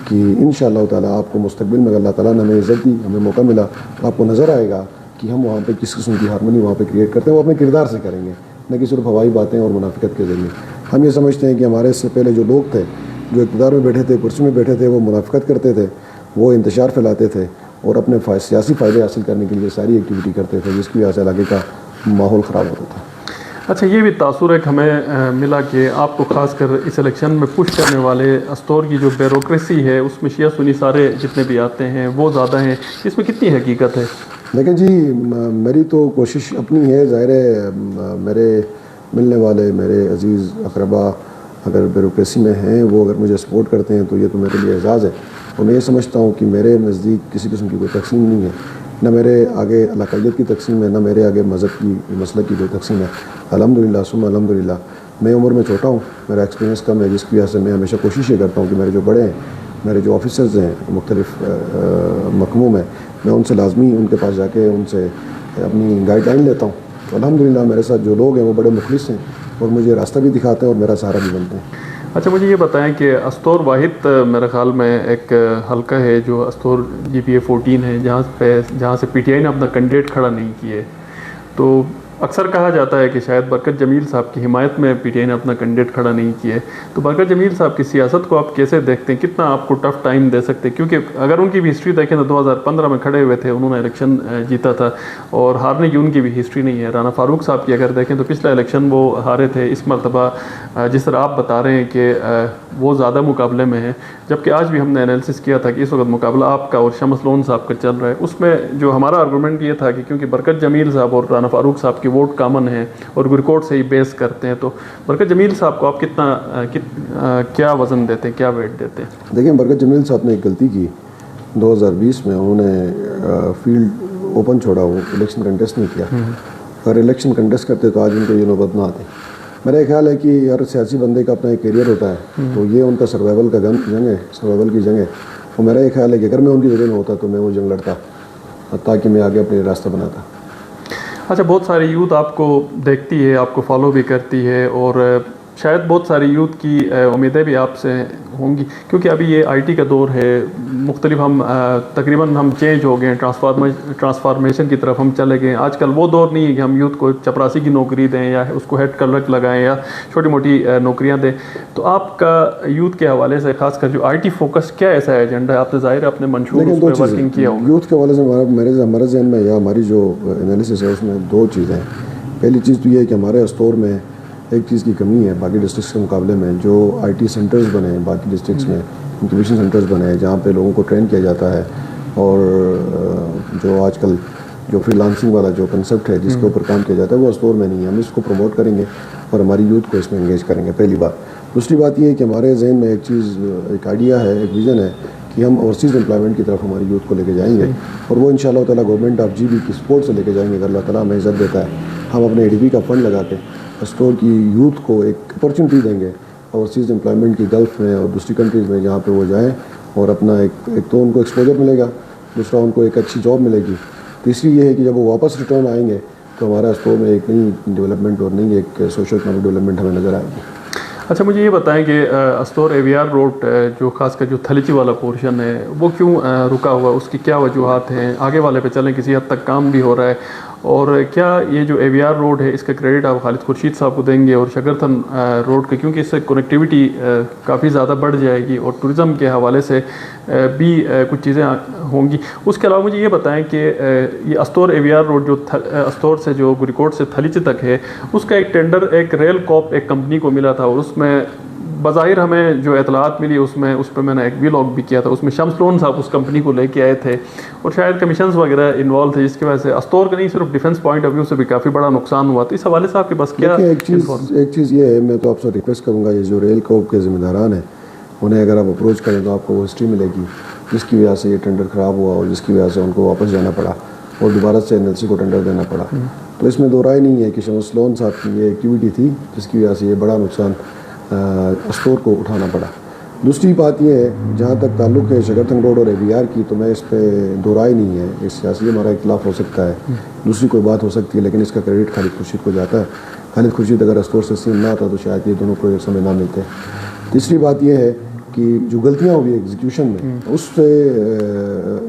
کہ انشاءاللہ تعالیٰ آپ کو مستقبل میں اللہ تعالیٰ نے ہمیں عزت دی, ہمیں موقع ملا, آپ کو نظر آئے گا کہ ہم وہاں پہ کس قسم کی ہارمونی وہاں پہ کریٹ کرتے ہیں. وہ اپنے کردار سے کریں گے, نہ کہ صرف ہوائی باتیں اور منافقت کے ذریعے. ہم یہ سمجھتے ہیں کہ ہمارے اس سے پہلے جو لوگ تھے, جو اقتدار میں بیٹھے تھے, کرسی میں بیٹھے تھے, وہ منافقت کرتے تھے, وہ انتشار پھیلاتے تھے اور اپنے سیاسی فائدے حاصل کرنے کے لیے ساری ایکٹیویٹی کرتے تھے, جس کی وجہ سے علاقے کا ماحول خراب ہوتا تھا. اچھا یہ بھی تاثر ایک ہمیں ملا کہ آپ کو خاص کر اس الیکشن میں پش کرنے والے استور کی جو بیوروکریسی ہے اس میں شیعہ سنی سارے جتنے بھی آتے ہیں وہ زیادہ ہیں, اس میں کتنی حقیقت ہے؟ لیکن جی میری تو کوشش اپنی ہے, ظاہر ہے میرے ملنے والے میرے عزیز اقربا اگر بیوروکریسی میں ہیں, وہ اگر مجھے سپورٹ کرتے ہیں تو یہ تو میرے لیے اعزاز ہے. اور میں یہ سمجھتا ہوں کہ میرے نزدیک کسی قسم کی کوئی تقسیم نہیں ہے, نہ میرے آگے علاقائیت کی تقسیم ہے, نہ میرے آگے مذہب کی مسلک کی کوئی تقسیم ہے. الحمدللہ ثم الحمدللہ میں عمر میں چھوٹا ہوں, میرا ایکسپیرینس کم ہے, جس کی وجہ سے میں ہمیشہ کوشش یہ کرتا ہوں کہ میرے جو بڑے ہیں, میرے جو آفیسرز ہیں مختلف محکموں میں, میں ان سے لازمی ان کے پاس جا کے ان سے اپنی گائیڈ لائن لیتا ہوں. تو الحمدللہ میرے ساتھ جو لوگ ہیں وہ بڑے مخلص ہیں اور مجھے راستہ بھی دکھاتے ہیں اور میرا سہارا بھی بنتے ہیں. اچھا مجھے یہ بتائیں کہ استور واحد میرے خیال میں ایک حلقہ ہے جو استور GPA-14 ہے, جہاں سے PTI نے اپنا کینڈیڈیٹ کھڑا نہیں کیے. تو اکثر کہا جاتا ہے کہ شاید برکت جمیل صاحب کی حمایت میں PTI نے اپنا کینڈیڈیٹ کھڑا نہیں کیے. تو برکت جمیل صاحب کی سیاست کو آپ کیسے دیکھتے ہیں, کتنا آپ کو ٹف ٹائم دے سکتے ہیں؟ کیونکہ اگر ان کی بھی ہسٹری دیکھیں تو 2015 میں کھڑے ہوئے تھے, انہوں نے الیکشن جیتا تھا اور ہارنے کی ان کی بھی ہسٹری نہیں ہے. رانا فاروق صاحب کی اگر دیکھیں تو پچھلا الیکشن وہ ہارے تھے, اس مرتبہ جس طرح آپ بتا رہے ہیں کہ وہ زیادہ مقابلے میں ہیں, جبکہ آج بھی ہم نے انالیسس کیا تھا کہ اس وقت مقابلہ آپ کا اور شمس لون صاحب کا چل رہا ہے. اس میں جو ہمارا آرگومنٹ یہ تھا کہ کیونکہ برکت جمیل صاحب اور رانا فاروق صاحب کی ووٹ کامن ہیں اور گرکوٹ سے ہی بیس کرتے ہیں, تو برکت جمیل صاحب کو آپ کیا وزن دیتے ہیں, کیا ویٹ دیتے ہیں؟ دیکھیں, برکت جمیل صاحب نے ایک غلطی کی 2020 میں, انہوں نے فیلڈ اوپن چھوڑا, وہ الیکشن کنٹیسٹ نہیں کیا. اگر الیکشن کنٹیسٹ کرتے تو آج ان کو یہ نوبت نہ آتی. میرا خیال ہے کہ ہر سیاسی بندے کا اپنا ایک کیریئر ہوتا ہے, تو یہ ان کا سروائیول کا جنگ ہے, سروائیول کی جنگ ہے. تو میرا یہ خیال ہے کہ اگر میں ان کی جگہ میں ہوتا تو میں وہ جنگ لڑتا تاکہ میں آگے اپنے راستہ بناتا. اچھا, بہت ساری یوتھ آپ کو دیکھتی ہے, آپ کو فالو بھی کرتی ہے, اور شاید بہت ساری یوتھ کی امیدیں بھی آپ سے ہوں گی, کیونکہ ابھی یہ IT کا دور ہے, مختلف ہم تقریباً ہم چینج ہو گئے ہیں, ٹرانسفارمیشن کی طرف ہم چلے گئے ہیں. آج کل وہ دور نہیں ہے کہ ہم یوتھ کو چپراسی کی نوکری دیں یا اس کو ہیڈ کلرک لگائیں یا چھوٹی موٹی نوکریاں دیں. تو آپ کا یوتھ کے حوالے سے خاص کر جو IT فوکس کیا ایسا ایجنڈا ہے؟ آپ نے ظاہر ہے اپنے منشور اس پہ ورکنگ کیا ہوگا. یوتھ کے حوالے سے ہمارے ذہن میں یا ہماری جو انالیسس ہے اس میں دو چیزیں ہیں. پہلی چیز تو یہ ہے کہ ہمارے استور میں ایک چیز کی کمی ہے باقی ڈسٹرکس کے مقابلے میں. جو IT سینٹرز بنے ہیں باقی ڈسٹرکس میں, انکیوبیشن سینٹرز بنے ہیں جہاں پہ لوگوں کو ٹرین کیا جاتا ہے, اور جو آج کل جو فری لانسنگ والا جو کنسیپٹ ہے جس کے اوپر کام کیا جاتا ہے وہ استور میں نہیں ہے. ہم اس کو پروموٹ کریں گے اور ہماری یوتھ کو اس میں انگیج کریں گے, پہلی بات. دوسری بات یہ ہے کہ ہمارے ذہن میں ایک چیز, ایک آئیڈیا ہے, ایک ویژن ہے کہ ہم اوورسیز امپلائمنٹ کی طرف ہماری یوتھ کو لے کے جائیں گے, اور وہ انشاءاللہ تعالیٰ گورنمنٹ آف GB کی سپورٹ سے لے کے جائیں گے. اگر اللہ تعالیٰ ہمیں عزت دیتا ہے, ہم اپنے ADB کا فنڈ لگا کے استور کی یوتھ کو ایک اپرچونٹی دیں گے اوورسیز امپلائمنٹ کی, گلف میں اور دوسری کنٹریز میں جہاں پہ وہ جائیں, اور اپنا ایک تو ان کو ایکسپوجر ملے گا, دوسرا ان کو ایک اچھی جاب ملے گی. تیسری یہ ہے کہ جب وہ واپس ریٹرن آئیں گے تو ہمارا استور میں ایک نئی ڈیولپمنٹ اور نئی ایک سوشل اکنامک ڈیولپمنٹ ہمیں نظر آئے گی. اچھا, مجھے یہ بتائیں کہ استور AVR روڈ جو خاص کر جو تھلیچی والا پورشن ہے وہ کیوں رکا ہوا ہے, اس کی کیا وجوہات ہیں؟ آگے والے پہ چلیں, کسی حد تک کام بھی ہو رہا ہے, اور کیا یہ جو AVR روڈ ہے اس کا کریڈٹ آپ خالد خورشید صاحب کو دیں گے اور شگرتن روڈ کے, کیونکہ اس سے کنیکٹیویٹی کافی زیادہ بڑھ جائے گی اور ٹورزم کے حوالے سے بھی کچھ چیزیں ہوں گی. اس کے علاوہ مجھے یہ بتائیں کہ یہ استور AVR روڈ جو استور سے جو گریکوٹ سے تھلیچی تک ہے, اس کا ایک ٹینڈر ایک ریل کوپ ایک کمپنی کو ملا تھا, اور اس میں بظاہر ہمیں جو اطلاعات ملی اس پہ میں نے ایک ولاگ بھی کیا تھا, اس میں شمس لون صاحب اس کمپنی کو لے کے آئے تھے اور شاید کمیشنز وغیرہ انوالو تھے, جس کی وجہ سے استور کا نہیں صرف ڈیفنس پوائنٹ آف ویو سے بھی کافی بڑا نقصان ہوا. تو اس حوالے سے آپ کے پاس کیا؟ ایک چیز یہ ہے, میں تو آپ سے ریکویسٹ کروں گا, یہ جو ریل کوپ کے ذمہ داران ہیں انہیں اگر آپ اپروچ کریں تو آپ کو وہ ہسٹری ملے گی جس کی وجہ سے یہ ٹینڈر خراب ہوا اور جس کی وجہ سے ان کو واپس جانا پڑا اور دوبارہ سے NLC کو ٹینڈر دینا پڑا. تو اس میں دو رائے نہیں ہے کہ شمس لون صاحب کی یہ ایکٹیویٹی تھی جس کی وجہ سے یہ بڑا نقصان استور کو اٹھانا پڑا. دوسری بات یہ ہے, جہاں تک تعلق ہے شگرتن روڈ اور AVR کی, تو میں اس پہ دو رائے نہیں ہے. اس سیاسی ہمارا اختلاف ہو سکتا ہے, دوسری کوئی بات ہو سکتی ہے, لیکن اس کا کریڈٹ خالد خورشید کو جاتا ہے. خالد خورشید اگر استور سے CM نہ آتا تو شاید یہ دونوں پروجیکٹس ہمیں نہ ملتے. تیسری بات یہ ہے کہ جو غلطیاں ہوئی ایگزیکیوشن میں اس سے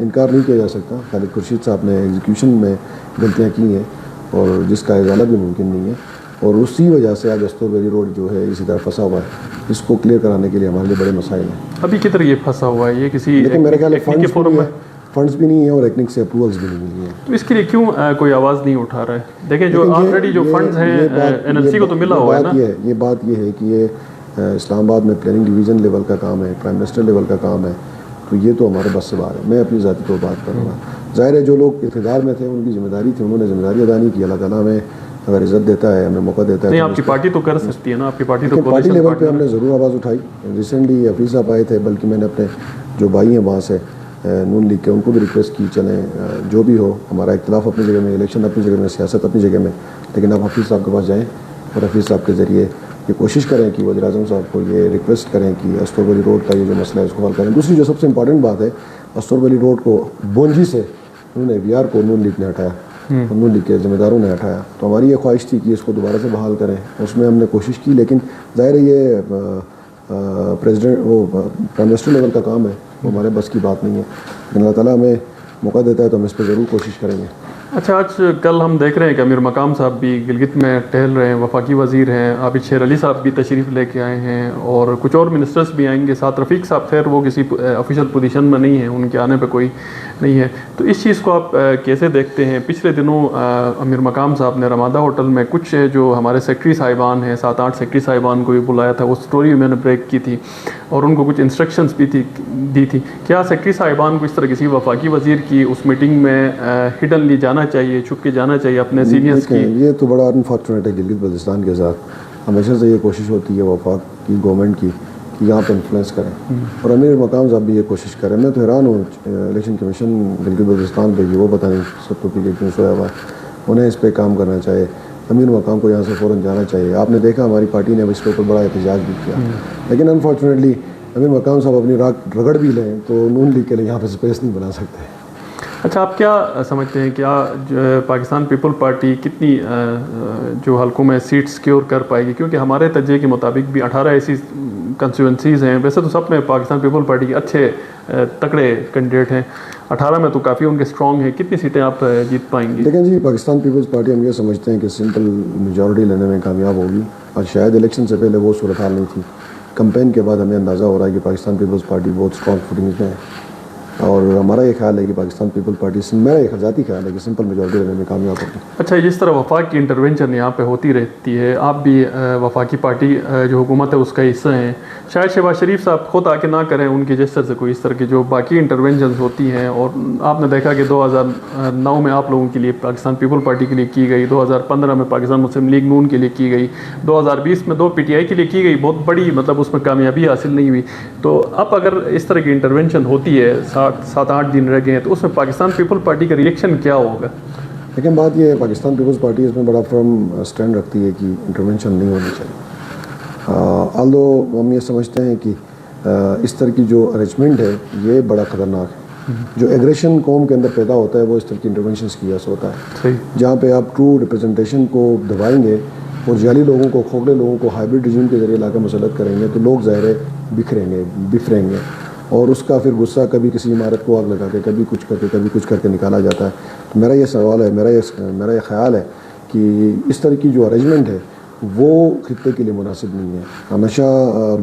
انکار نہیں کیا جا سکتا. خالد خورشید صاحب نے ایگزیکیوشن میں غلطیاں کی ہیں اور جس کا ازالہ بھی ممکن نہیں ہے, اور اسی وجہ سے آج استور ویلی روڈ جو ہے اسی طرح پھنسا ہوا ہے. اس کو کلیئر کرانے کے لیے ہمارے لیے بڑے مسائل ہیں. ابھی کدھر یہ پھنسا ہوا ہے؟ یہ کسی لیکن میرے خیال ہے فنڈس بھی نہیں ہیں اور ایکنک سے اپروولس بھی نہیں ملی ہیں. تو اس کے لیے کیوں کوئی آواز نہیں اٹھا رہا ہے؟ دیکھیں جو آلریڈی جو فنڈز ہیں NLC کو تو ملا ہوا ہے نا. یہ بات یہ ہے کہ یہ اسلام آباد میں پلاننگ ڈویژن لیول کا کام ہے, پرائم منسٹر لیول کا کام ہے, تو یہ تو ہمارے بس سے باہر ہے. میں اپنی ذاتی طور بات کر رہا ہوں. ظاہر ہے جو لوگ اقتدار میں تھے ان کی ذمہ داری تھی, انہوں نے ذمہ داری ادا نہیں کی. اللہ تعالیٰ ہمیں اگر عزت دیتا ہے, ہمیں موقع دیتا ہے. نہیں, آپ کی پارٹی تو کر سکتی ہے نا, آپ کی پارٹی تو پارٹی لیول پہ ہم نے ضرور آواز اٹھائی. ریسنٹلی حفیظ صاحب آئے تھے, بلکہ میں نے اپنے جو بھائی ہیں وہاں سے نون لیگ کے, ان کو بھی ریکویسٹ کی چلیں جو بھی ہو, ہمارا اختلاف اپنی جگہ میں, الیکشن اپنی جگہ میں, سیاست اپنی جگہ میں, لیکن آپ حفیظ صاحب کے پاس جائیں اور حفیظ صاحب کے ذریعے یہ کوشش کریں کہ وزیر اعظم صاحب کو یہ ریکویسٹ کریں کہ استور ویلی روڈ کا یہ جو مسئلہ ہے اس کو حل کریں. دوسری جو سب سے امپورٹنٹ بات ہے, استور ویلی روڈ کو بونجی سے انہوں نے وی آر کو نون لیگ نے ہٹایا, نون لیگ کے ذمہ داروں نے ہٹایا. تو ہماری یہ خواہش تھی کہ اس کو دوبارہ سے بحال کریں. اس میں ہم نے کوشش کی, لیکن ظاہر ہے یہ پریزیڈنٹ وہ پرائم منسٹر لیول کا کام ہے, وہ ہمارے بس کی بات نہیں ہے. لیکن اللہ تعالیٰ ہمیں موقع دیتا ہے تو ہم اس پہ ضرور کوشش کریں گے. اچھا, آج کل ہم دیکھ رہے ہیں کہ امیر مقام صاحب بھی گلگت میں ٹہل رہے ہیں, وفاقی وزیر ہیں عابد شیر علی صاحب بھی تشریف لے کے آئے ہیں, اور کچھ اور منسٹرز بھی آئیں گے ساتھ. رفیق صاحب خیر وہ کسی آفیشیل پوزیشن میں نہیں ہیں, ان کے آنے پہ کوئی نہیں ہے. تو اس چیز کو آپ کیسے دیکھتے ہیں؟ پچھلے دنوں امیر مقام صاحب نے رمادہ ہوٹل میں کچھ جو ہمارے سیکٹری صاحبان ہیں, 7-8 سیکٹری صاحبان کو بھی بلایا تھا, وہ سٹوری میں نے بریک کی تھی, اور ان کو کچھ انسٹرکشنز بھی دی تھی. کیا سیکٹری صاحبان کو اس طرح کسی وفاقی وزیر کی اس میٹنگ میں ہڈنلی جانا چاہیے, چھپ کے جانا چاہیے اپنے سینئرز کی؟ یہ تو بڑا انفارچونیٹ ہے گلگت بلتستان کے ساتھ. ہمیشہ سے یہ کوشش ہوتی ہے وفاق کی گورنمنٹ کی کہ یہاں پہ انفلوئنس کریں, اور امیر مقام صاحب بھی یہ کوشش کریں. میں تو حیران ہوں الیکشن کمیشن گلگت بلتستان پہ کہ وہ پتہ نہیں سب تو کہ کیوں سویا ہوا ہے. انہیں اس پہ کام کرنا چاہیے. امیر مقام کو یہاں سے فوراً جانا چاہیے. آپ نے دیکھا ہماری پارٹی نے اس کے اوپر بڑا احتجاج بھی کیا, لیکن انفارچونیٹلی امیر مقام صاحب اپنی رگڑ بھی لیں تو نون لیگ کے لیے یہاں پہ اسپیس نہیں بنا سکتے. اچھا, آپ کیا سمجھتے ہیں, کیا پاکستان پیپل پارٹی کتنی جو حلقوں میں سیٹ سیکیور کر پائے گی؟ کیونکہ ہمارے تجزیے کے مطابق بھی 18 ایسی کنسٹیچوئنسیز ہیں. ویسے تو سب میں پاکستان پیپل پارٹی کے اچھے تکڑے کینڈیڈیٹ ہیں, 18 میں تو کافی ان کے اسٹرانگ ہیں. کتنی سیٹیں آپ جیت پائیں گے؟ لیکن جی پاکستان پیپلز پارٹی ہم یہ سمجھتے ہیں کہ سمپل میجورٹی لینے میں کامیاب ہوگی, اور شاید الیکشن سے پہلے وہ صورتحال نہیں تھی. کمپین کے بعد ہمیں اندازہ ہو رہا ہے کہ پاکستان پیپلز پارٹی بہت اسٹرانگ فوٹنگ میں ہے, اور ہمارا یہ خیال ہے کہ پاکستان پیپل پارٹی, میرا ایک ذاتی خیال ہے کہ سمپل میجورٹی لینے میں کامیاب ہوگی. اچھا, جس طرح وفاق کی انٹرونشن یہاں پہ ہوتی رہتی ہے, آپ بھی وفاقی پارٹی جو حکومت ہے اس کا حصہ ہیں. شاید شہباز شریف صاحب خود آ کے نہ کریں ان کے جسٹر سے کوئی اس طرح کی جو باقی انٹرونشنز ہوتی ہیں, اور آپ نے دیکھا کہ 2009 میں آپ لوگوں کے لیے پاکستان پیپل پارٹی کے لیے کی گئی, 2015 میں پاکستان مسلم لیگ نون کے لیے کی گئی, 2020 میں 2 PTI کے لیے کی گئی. بہت بڑی مطلب اس میں کامیابی حاصل نہیں ہوئی. تو اب اگر اس طرح کی انٹرونشن ہوتی ہے, 7-8 دن رہ گئے ہیں, تو اس میں پاکستان پیپل پارٹی کا ریئیکشن کیا ہوگا؟ لیکن بات یہ ہے پاکستان پیپلز پارٹی اس میں بڑا فرم اسٹینڈ رکھتی ہے کہ انٹرونشن نہیں ہونی چاہیے. آلدو ہم یہ سمجھتے ہیں کہ اس طرح کی جو ارینجمنٹ ہے یہ بڑا خطرناک ہے. جو ایگریشن قوم کے اندر پیدا ہوتا ہے وہ اس طرح کی انٹرونشنس کی وجہ سے ہوتا ہے. جہاں پہ آپ ٹرو ریپرزنٹیشن کو دبائیں گے اور جعلی لوگوں کو, کھوکھلے لوگوں کو ہائبرڈ رجیم کے ذریعے لا کے مسلط کریں گے, تو لوگ ظاہر بکھریں گے, اور اس کا پھر غصہ کبھی کسی عمارت کو آگ لگا کے, کبھی کچھ کر کے, کبھی کچھ کر کے نکالا جاتا ہے. تو میرا یہ سوال ہے, میرا یہ خیال ہے کہ اس طرح کی جو ارینجمنٹ ہے وہ خطے کے لیے مناسب نہیں ہے. ہمیشہ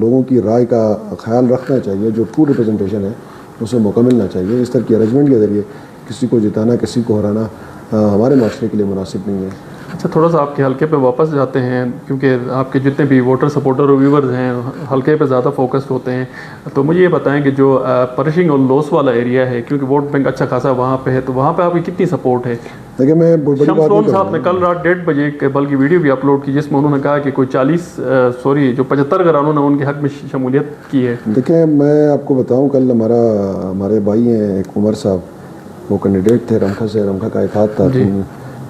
لوگوں کی رائے کا خیال رکھنا چاہیے. جو ٹرو ریپرزنٹیشن ہے اسے موقع ملنا چاہیے. اس طرح کی ارینجمنٹ کے ذریعے کسی کو جتانا, کسی کو ہرانا ہمارے معاشرے کے لیے مناسب نہیں ہے. اچھا, تھوڑا سا آپ کے حلقے پہ واپس جاتے ہیں, کیونکہ آپ کے جتنے بھی ووٹر سپورٹر اور ویورز ہیں حلقے پہ زیادہ فوکسڈ ہوتے ہیں. تو مجھے یہ بتائیں کہ جو پرشنگ اور لوس والا ایریا ہے, کیونکہ ووٹ بینک اچھا خاصا وہاں پہ ہے, تو وہاں پہ آپ کی کتنی سپورٹ ہے؟ دیکھیں, میں شمس لون صاحب نے کل رات 1:30 بجے بلکہ ویڈیو بھی اپلوڈ کی جس میں انہوں نے کہا کہ کوئی 75 گھرانوں نے ان کے حق میں شمولیت کی ہے. دیکھیں, میں آپ کو بتاؤں, کل ہمارے بھائی ہیں ایک عمر صاحب, وہ کینڈیڈیٹ تھے رمکھا سے, رمکھا کا اتحاد تھا.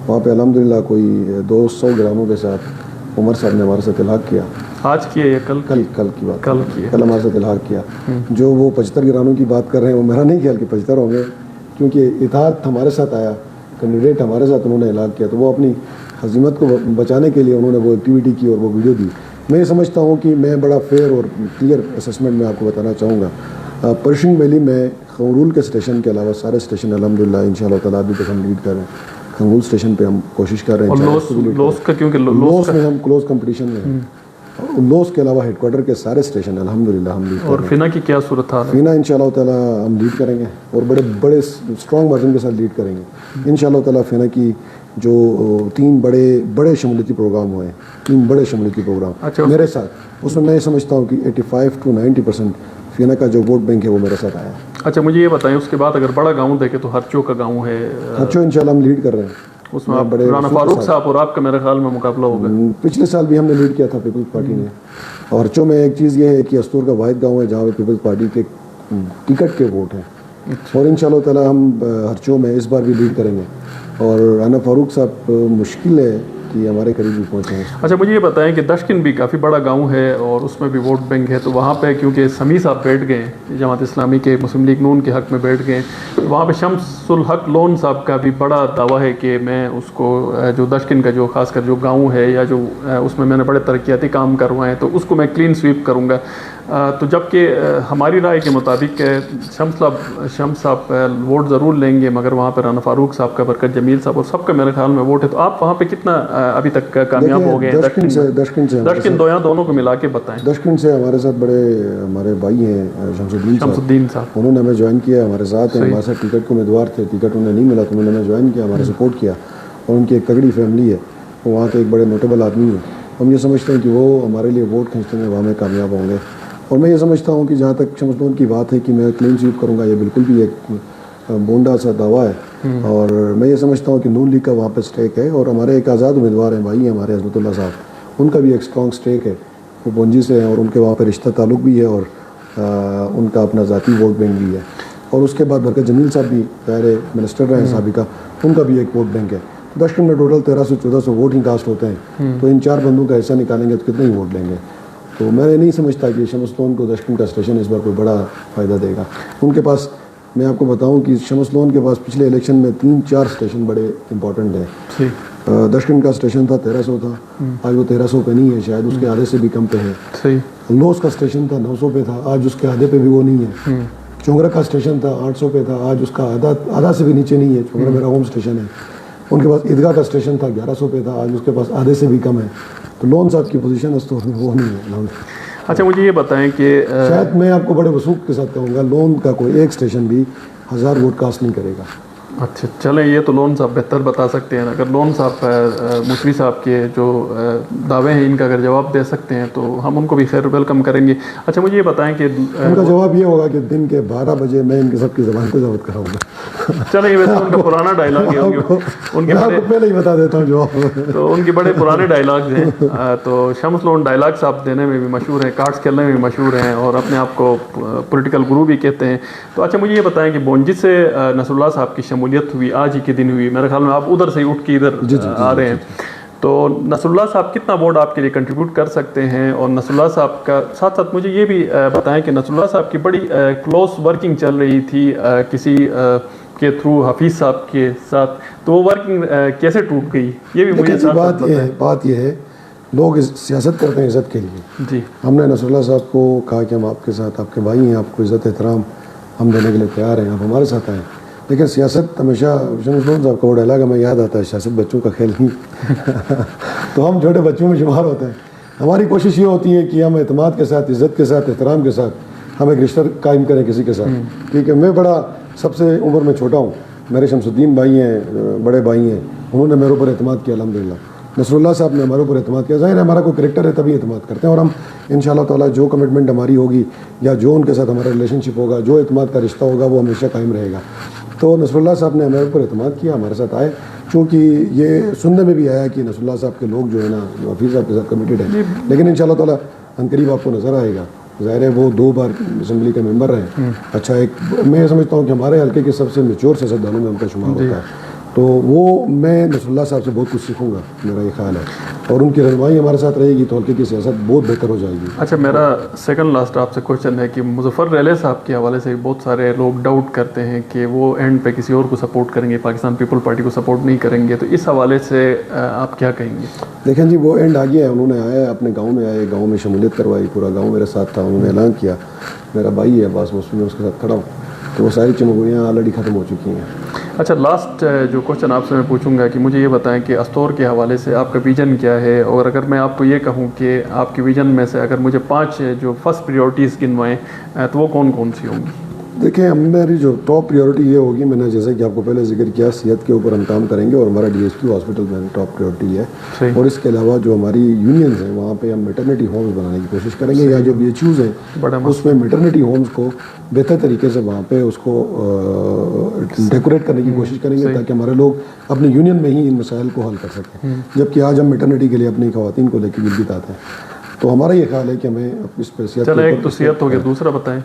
وہاں پہ الحمدللہ کوئی 200 گراموں کے ساتھ عمر صاحب نے ہمارے ساتھ الحاق کیا. آج کی ہے یا کل کی بات, کل ہمارے ساتھ الحاق کیا. جو وہ 75 گراموں کی بات کر رہے ہیں وہ میرا نہیں خیال کہ 75 ہوں گے, کیونکہ اتحاد ہمارے ساتھ آیا, کینڈیڈیٹ ہمارے ساتھ انہوں نے الحاق کیا, تو وہ اپنی عظمت کو بچانے کے لیے انہوں نے وہ ایکٹیویٹی کی اور وہ ویڈیو دی. میں یہ سمجھتا ہوں کہ میں بڑا فیئر اور کلیئر اسسمنٹ میں آپ کو بتانا چاہوں گا. پرشنگ ویلی میں خنگول کے اسٹیشن کے علاوہ سارے اسٹیشن الحمدللہ انشاءاللہ تعالیٰ ابھی تک ہم لیڈ کر رہے ہیں. خنگول اسٹیشن پہ ہم کوشش کر رہے ہیں, لوس کا کیونکہ لوس میں ہم کلوز کمپٹیشن میں ہیں. لوس کے علاوہ ہیڈ کوارٹر کے سارے اسٹیشن الحمدللہ ہم لیڈ کر رہے ہیں. اور فینا کی کیا صورت حال ہے؟ فینا انشاءاللہ تعالیٰ ہم لیڈ کریں گے اور بڑے اسٹرانگ مارجن کے ساتھ لیڈ کریں گے انشاءاللہ تعالیٰ. فینا کی جو 3 بڑے شمولیتی پروگرام ہوئے ہیں, 3 بڑے شمولیتی پروگرام میرے ساتھ, اس میں میں سمجھتا ہوں کہ 85 to 90% فینا کا جو ووٹ بینک ہے وہ میرے ساتھ آیا. اچھا, مجھے یہ بتائیں اس کے بعد اگر بڑا گاؤں دیکھیں تو ہرچو کا گاؤں ہے, ہرچو انشاءاللہ ہم لیڈ کر رہے ہیں. اس میں رانا فاروق صاحب اور آپ کا میرے خیال میں مقابلہ ہوگا. پچھلے سال بھی ہم نے لیڈ کیا تھا پیپلز پارٹی نے. اور ہرچو میں ایک چیز یہ ہے کہ استور کا واحد گاؤں ہے جہاں پہ پیپلز پارٹی کے ٹکٹ کے ووٹ ہیں, اور انشاءاللہ تعالیٰ ہم ہرچو میں اس بار بھی لیڈ کریں گے. اور رانا فاروق صاحب مشکل ہے کہ ہمارے قریب بھی پہنچے ہیں. اچھا مجھے یہ بتائیں کہ دشکن بھی کافی بڑا گاؤں ہے اور اس میں بھی ووٹ بینک ہے, تو وہاں پہ کیونکہ سمیع صاحب بیٹھ گئے ہیں جماعت اسلامی کے, مسلم لیگ نون کے حق میں بیٹھ گئے ہیں, تو وہاں پہ شمس الحق لون صاحب کا بھی بڑا دعویٰ ہے کہ میں اس کو جو دشکن کا جو خاص کر جو گاؤں ہے یا جو اس میں نے بڑے ترقیاتی کام کروائے ہیں تو اس کو میں کلین سویپ کروں گا. تو جبکہ ہماری رائے کے مطابق شمس صاحب ووٹ ضرور لیں گے, مگر وہاں پہ رانا فاروق صاحب کا, برکت جمیل صاحب اور سب کا میرے خیال میں ووٹ ہے. تو آپ وہاں پہ کتنا ابھی تک کامیاب ہو گئے ہیں؟ دشکن دونوں کو ملا کے بتائیں. دشکن سے ہمارے ساتھ بڑے ہمارے بھائی ہیں شمس الدین صاحب, انہوں نے ہمیں جوائن کیا, ہمارے ساتھ ہیں, ہمارے ساتھ ٹکٹ کے امیدوار تھے, ٹکٹ انہیں نہیں ملا تو انہوں نے ہمیں جوائن کیا, ہمارے سپورٹ کیا, اور ان کی ایک تگڑی فیملی ہے, وہاں کے ایک بڑے نوٹیبل آدمی ہیں. ہم یہ سمجھتے ہیں کہ وہ ہمارے لیے ووٹ کھینچنے میں وہاں میں کامیاب ہوں گے. اور میں یہ سمجھتا ہوں کہ جہاں تک شمس لون کی بات ہے کہ میں کلین سویپ کروں گا, یہ بالکل بھی ایک بونڈا سا دعویٰ ہے. اور میں یہ سمجھتا ہوں کہ نون لیگ کا وہاں پہ اسٹیک ہے, اور ہمارے ایک آزاد امیدوار ہیں بھائی ہیں ہمارے عظمت اللہ صاحب, ان کا بھی ایک اسٹرانگ اسٹیک ہے, وہ پونجی سے ہیں اور ان کے وہاں پہ رشتہ تعلق بھی ہے, اور ان کا اپنا ذاتی ووٹ بینک بھی ہے. اور اس کے بعد برکت جمیل صاحب بھی پہلے منسٹر رہے ہیں سابقہ, ان کا بھی ایک ووٹ بینک ہے. دشکن میں ٹوٹل 1300-1400 ووٹ ہی کاسٹ ہوتے ہیں, تو ان 4 بندوں کا حصہ نکالیں گے تو کتنے ہی ووٹ لیں گے. تو میں نہیں سمجھتا کہ شمس لون کو دشکن کا اسٹیشن اس بار کوئی بڑا فائدہ دے گا. ان کے پاس میں آپ کو بتاؤں کہ شمس لون کے پاس پچھلے الیکشن میں 3-4 اسٹیشن بڑے امپورٹنٹ ہیں. دشکن کا اسٹیشن تھا 1300 تھا, آج وہ 1300 پہ نہیں ہے, شاید اس کے آدھے سے بھی کم پہ ہے. لوس کا اسٹیشن تھا 900 پہ تھا, آج اس کے آدھے پہ بھی وہ نہیں ہے. چونگرا کا اسٹیشن تھا 800 پہ تھا, آج اس کا آدھا سے بھی نیچے نہیں ہے. چونگرا میرا ہوم اسٹیشن ہے. ان کے پاس عیدگاہ کا اسٹیشن تھا 1100 پہ تھا, آج اس کے پاس آدھے سے بھی کم ہے. تو لون صاحب کی پوزیشن اس میں وہ نہیں ہے. اچھا مجھے یہ بتائیں کہ شاید میں آپ کو بڑے وثوق کے ساتھ کہوں گا, لون کا کوئی ایک اسٹیشن بھی 1000 ووٹ کاسٹ نہیں کرے گا. اچھا چلیں, یہ تو لون صاحب بہتر بتا سکتے ہیں. اگر لون صاحب مسوی صاحب کے جو دعوے ہیں ان کا اگر جواب دے سکتے ہیں تو ہم ان کو بھی خیر ویلکم کریں گے. اچھا مجھے یہ بتائیں کہ ان کا جواب یہ ہوگا کہ دن کے 12 بجے میں ان کے سب کی زبان کو ضبط کراؤں گا. چلیں یہ ویسے ان کا پرانا ڈائلاگ ہے, ان کے پہلے ہی بتا دیتا ہوں جواب. تو ان کے بڑے پرانے ڈائلاگز ہیں. تو شمس لون ڈائلاگ صاحب دینے میں بھی مشہور ہیں, کارڈس کھیلنے میں بھی مشہور ہیں, اور اپنے آپ کو پولیٹیکل گرو بھی کہتے ہیں. تو اچھا مجھے یہ بتائیں کہ بونجی سے نصر اللہ صاحب کی شمولیت ہوئی, آج ہی کے دن ہوئی, میرے خیال میں آپ ادھر سے ہی اٹھ کے ادھر آ رہے ہیں. تو نصر اللہ صاحب کتنا ووٹ آپ کے لیے کنٹریبیوٹ کر سکتے ہیں؟ اور نصر اللہ صاحب کا ساتھ ساتھ مجھے یہ بھی بتائیں کہ نصر اللہ صاحب کی بڑی کلوز ورکنگ چل رہی تھی کسی کے تھرو حفیظ صاحب کے ساتھ, تو وہ ورکنگ کیسے ٹوٹ گئی یہ بھی مجھے بات یہ ہے لوگ سیاست کرتے ہیں عزت کے لیے. جی ہم نے نصر اللہ صاحب کو کہا کہ ہم آپ کے ساتھ, آپ کے بھائی ہیں, آپ کو عزت احترام ہم دینے کے لیے تیار ہیں, آپ ہمارے ساتھ آئیں. لیکن سیاست ہمیشہ شمس لون صاحب کا وہ ڈائلاگ ہمیں یاد آتا ہے, سیاست بچوں کا کھیل نہیں. تو ہم چھوٹے بچوں میں شمار ہوتے ہیں. ہماری کوشش یہ ہوتی ہے کہ ہم اعتماد کے ساتھ, عزت کے ساتھ, احترام کے ساتھ ہم ایک رشتہ قائم کریں کسی کے ساتھ. کیونکہ میں بڑا سب سے عمر میں چھوٹا ہوں, میرے شمس الدین بھائی ہیں, بڑے بھائی ہیں, انہوں نے میرے اوپر اعتماد کیا الحمدللہ. نصر اللہ صاحب نے ہمارے اوپر اعتماد کیا. ظاہر ہے ہمارا کوئی کریکٹر ہے تبھی اعتماد کرتے ہیں, اور ہم انشاءاللہ تعالیٰ جو کمٹمنٹ ہماری ہوگی یا جو ان کے ساتھ ہمارا ریلیشن شپ ہوگا, جو اعتماد کا رشتہ ہوگا وہ ہمیشہ قائم رہے گا. تو نصر اللہ صاحب نے ہمارے اوپر اعتماد کیا, ہمارے ساتھ آئے. چونکہ یہ سننے میں بھی آیا کہ نصر اللہ صاحب کے لوگ جو ہے نا حفیظ صاحب کے ساتھ کمیٹیڈ ہیں, لیکن انشاءاللہ تعالیٰ عنقریب آپ کو نظر آئے گا. ظاہر ہے وہ 2 بار اسمبلی کے ممبر رہے. اچھا ایک میں یہ سمجھتا ہوں کہ ہمارے حلقے کے سب سے میچور سیاستدانوں میں ان کا شمار ہوتا ہے. تو وہ میں نصر اللہ صاحب سے بہت کچھ سیکھوں گا, میرا یہ خیال ہے, اور ان کی رہنمائی ہمارے ساتھ رہے گی تو حلقے کی سیاست بہت بہتر ہو جائے گی. اچھا میرا سیکنڈ لاسٹ آپ سے کوشچن ہے کہ مظفر ریلے صاحب کے حوالے سے بہت سارے لوگ ڈاؤٹ کرتے ہیں کہ وہ اینڈ پہ کسی اور کو سپورٹ کریں گے, پاکستان پیپل پارٹی کو سپورٹ نہیں کریں گے, تو اس حوالے سے آپ کیا کہیں گے؟ دیکھیں جی, وہ اینڈ آ گیا ہے. انہوں نے آیا اپنے گاؤں میں آئے, گاؤں میں شمولیت کروائی, پورا گاؤں میرے ساتھ تھا. انہوں نے اعلان کیا, میرا بھائی ہے عباس مسوی, میں اس کے ساتھ کھڑا ہوں. تو وہ ساری چمگوریاں آلریڈی ختم ہو چکی ہیں. اچھا لاسٹ جو کوشچن آپ سے میں پوچھوں گا کہ مجھے یہ بتائیں کہ استور کے حوالے سے آپ کا ویژن کیا ہے, اور اگر میں آپ کو یہ کہوں کہ آپ کے ویژن میں سے اگر مجھے 5 جو فرسٹ پریورٹیز گنوائیں تو وہ کون کون سی ہوں گی؟ دیکھیں میری جو ٹاپ پریورٹی یہ ہوگی, میں نے جیسے کہ آپ کو پہلے ذکر کیا, صحت کے اوپر ہم کام کریں گے, اور ہمارا ڈی ایس پی ہاسپٹل میں ٹاپ پریورٹی ہے. اور اس کے علاوہ جو ہماری یونینز ہیں وہاں پہ ہم میٹرنیٹی ہومز بنانے کی کوشش کریں گے, یا جو بی ایچ یوز ہیں اس میں میٹرنیٹی ہومز کو بہتر طریقے سے وہاں پہ اس کو ڈیکوریٹ کرنے کی کوشش کریں گے, تاکہ ہمارے لوگ اپنی یونین میں ہی ان مسائل کو حل کر سکیں. جبکہ آج ہم میٹرنیٹی کے لیے اپنی خواتین کو لے کے گلگت آتے ہیں. تو ہمارا یہ خیال ہے کہ ہمیں اس پہ صحت, چلیں ایک تو صحت ہو گیا, دوسرا بتائیں.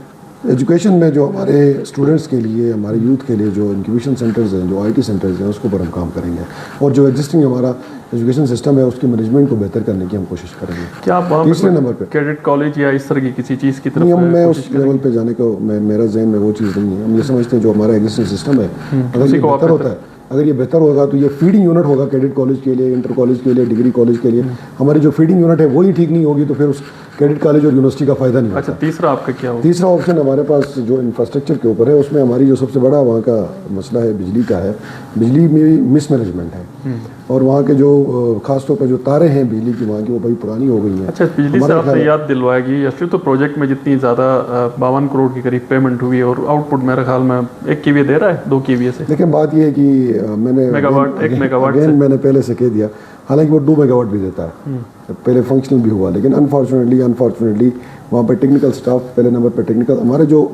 ایجوکیشن میں جو ہمارے اسٹوڈنٹس کے لیے, ہمارے یوتھ کے لیے جو انکیوبیشن سینٹرز ہیں, جو IT سینٹرز ہیں, اس کے اوپر ہم کام کریں گے, اور جو ایگزسٹنگ ہمارا ایجوکیشن سسٹم ہے اس کی مینجمنٹ کو بہتر کرنے کی ہم کوشش کریں گے. کیا آپ وہاں تیسرے نمبر پہ کیڈٹ کالج یا اس طرح کی کسی چیز کی طرف نہیں, میں اس لیول پہ جانے کو میرا ذہن میں وہ چیز نہیں ہے. ہم یہ سمجھتے ہیں جو ہمارا ایگزسٹنگ سسٹم ہے اگر یہ بہتر ہوتا ہے, اگر یہ بہتر ہوگا تو یہ فیڈنگ یونٹ ہوگا کیڈٹ کالج کے لیے, انٹر کالج کے لیے, ڈگری کالج کے لیے. ہماری جو فیڈنگ یونٹ ہے وہی ٹھیک نہیں ہوگی تو پھر اس کیڈٹ کالج اور یونیورسٹی کا فائدہ نہیں ہوگا. اچھا, تیسرا آپ کا کیا ہوگا؟ تیسرا آپشن ہمارے پاس جو انفراسٹرکچر کے اوپر ہے, اس میں ہماری جو سب سے بڑا وہاں کا مسئلہ ہے بجلی کا ہے. بجلی میں مس مینجمنٹ ہے, اور وہاں کے جو خاص طور پہ جو تاریں ہیں بجلی کی وہاں کی وہ بڑی پرانی ہو گئی ہیں. اچھا, بجلی سے آپ نے یاد دلوائے گی, ایکچولی تو پروجیکٹ میں جتنی زیادہ 52 کروڑ کی قریب پیمنٹ ہوئی اور آؤٹ پٹ میرے خیال میں 1 KVA دے رہا ہے, 2 KVA سے. لیکن بات یہ ہے کہ میں نے 1 میگا واٹ میں نے پہلے سے کہہ دیا, حالانکہ وہ 2 میگا واٹ بھی دیتا ہے, پہلے فنکشنل بھی ہوا, لیکن انفارچونیٹلی وہاں پہ ٹیکنیکل سٹاف, پہلے نمبر پہ ٹیکنیکل, ہمارے جو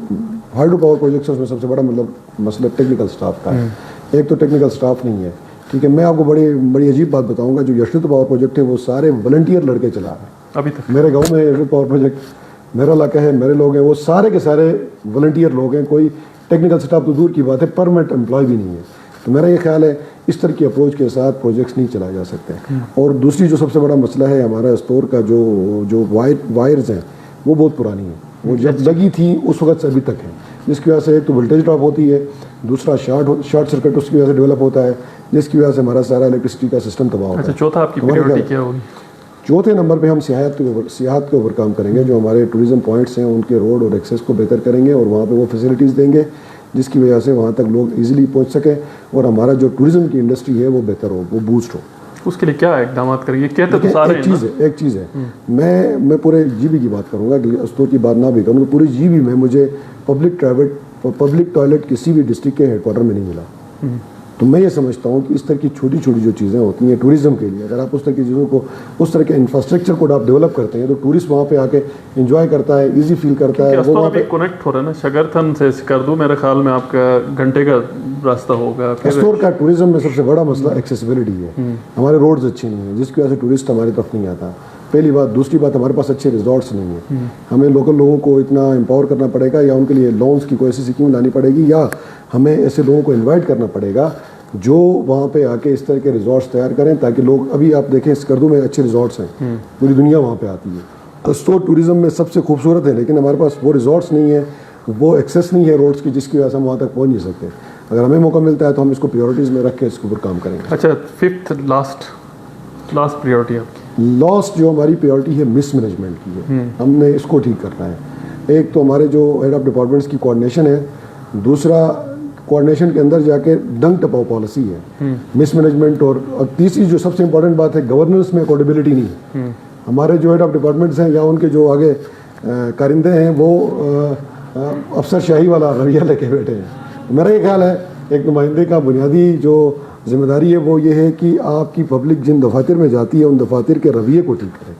ہائیڈرو پاور پروجیکٹس ہیں اس میں سب سے بڑا مسئلہ ٹیکنیکل سٹاف کا ہے. ایک تو ٹیکنیکل سٹاف نہیں ہے, ٹھیک ہے. میں آپ کو بڑی عجیب بات بتاؤں گا, جو یشوت پاور پروجیکٹ ہے وہ سارے والنٹیئر لڑکے چلا رہے ہیں ابھی تک. میرے گاؤں میں یشوت پاور پروجیکٹ میرا علاقہ ہے, میرے لوگ ہیں, وہ سارے کے سارے والنٹیئر لوگ ہیں. کوئی ٹیکنیکل سٹاف تو دور کی بات ہے, پرمنٹ امپلائی بھی نہیں ہے. تو میرا یہ خیال ہے اس طرح کی اپروچ کے ساتھ پروجیکٹس نہیں چلائے جا سکتے. اور دوسری جو سب سے بڑا مسئلہ ہے ہمارا اسٹور کا, جو وائرز ہیں وہ بہت پرانی ہیں. وہ جب لگی تھی اس وقت سے ابھی تک ہیں, جس کی وجہ سے ایک تو وولٹیج ڈراپ ہوتی ہے, دوسرا شارٹ سرکٹ اس کی وجہ سے ڈیولپ ہوتا ہے, جس کی وجہ سے ہمارا سارا الیکٹرسٹی کا سسٹم تباہ ہوتا ہے. اچھا, چوتھا آپ کی پریورٹی کیا ہوگی؟ چوتھے نمبر پہ ہم سیاحت کے اوپر کام کریں گے. جو ہمارے ٹوریزم پوائنٹس ہیں ان کے روڈ اور ایکسیس کو بہتر کریں گے, اور وہاں پہ وہ فیسلٹیز دیں گے جس کی وجہ سے وہاں تک لوگ ایزیلی پہنچ سکیں, اور ہمارا جو ٹوریزم کی انڈسٹری ہے وہ بہتر ہو, وہ بوسٹ ہو. اس کے لیے کیا اقدامات کریں گے؟ کہتے تو سارے ایک چیز ہے, میں پورے GB کی بات کروں گا, اسٹور کی بات نہ بھی کروں. پوری GB میں مجھے پبلک ٹوائلٹ کسی بھی ڈسٹرکٹ کے ہیڈ کوارٹر میں نہیں ملا. تو میں یہ سمجھتا ہوں کہ اس طرح کی چھوٹی چھوٹی جو چیزیں ہوتی ہیں ٹوریزم کے لیے, اگر آپ اس طرح کی چیزوں کو, اس طرح کے انفراسٹرکچر کو آپ ڈیولپ کرتے ہیں تو ٹورسٹ وہاں پہ آ کے انجوائے کرتا ہے, ایزی فیل کرتا ہے. وہ وہاں پہ کنیکٹ ہو رہا ہے نا, شگرتھن سے سکردو میرے خیال میں آپ کا گھنٹے کا راستہ ہوگا. اسٹور کا ٹوریزم میں سب سے بڑا مسئلہ ایکسیسیبلٹی ہے. ہمارے روڈز اچھے نہیں ہیں, جس کی وجہ سے ٹورسٹ ہماری طرف نہیں آتا. پہلی بات. دوسری بات, ہمارے پاس اچھے ریزورٹس نہیں ہیں. ہمیں لوکل لوگوں کو اتنا امپاور کرنا پڑے گا, یا ان کے لیے لونس کی کوئی ایسی اسکیم لانی پڑے گی, یا ہمیں ایسے لوگوں کو انوائٹ کرنا پڑے گا جو وہاں پہ آ کے اس طرح کے ریزورٹس تیار کریں, تاکہ لوگ, ابھی آپ دیکھیں سکردو میں اچھے ریزورٹس ہیں, پوری دنیا وہاں پہ آتی ہے. اسٹور ٹوریزم میں سب سے خوبصورت ہے, لیکن ہمارے پاس وہ ریزورٹس نہیں ہیں, وہ ایکسیس نہیں ہے روڈس کی, جس کی وجہ سے ہم وہاں تک پہنچ نہیں سکتے. اگر ہمیں موقع ملتا ہے تو ہم اس کو پریورٹیز میں رکھ کے اس کے اوپر کام کریں گے. اچھا, ففتھ لاسٹ پریورٹی آپ کی؟ لاسٹ جو ہماری پریورٹی ہے مس مینجمنٹ کی ہے. ہم نے اس کو ٹھیک کرنا ہے. ایک تو ہمارے جو ہیڈ آف ڈپارٹمنٹس کی کوآرڈینیشن ہے, دوسرا کوآرڈینیشن کے اندر جا کے ڈنگ ٹپاؤ پالیسی ہے, مس مینجمنٹ. اور تیسری جو سب سے امپورٹنٹ بات ہے, گورننس میں اکاؤنٹیبلٹی نہیں ہے. ہمارے جو ہیڈ آف ڈپارٹمنٹس ہیں یا ان کے جو آگے کارندے ہیں وہ افسر شاہی والا رویہ لے کے بیٹھے ہیں. میرا یہ خیال ہے ایک نمائندے کا بنیادی جو ذمہ داری ہے وہ یہ ہے کہ آپ کی پبلک جن دفاتر میں جاتی ہے ان دفاتر کے رویے کو ٹھیک کرے.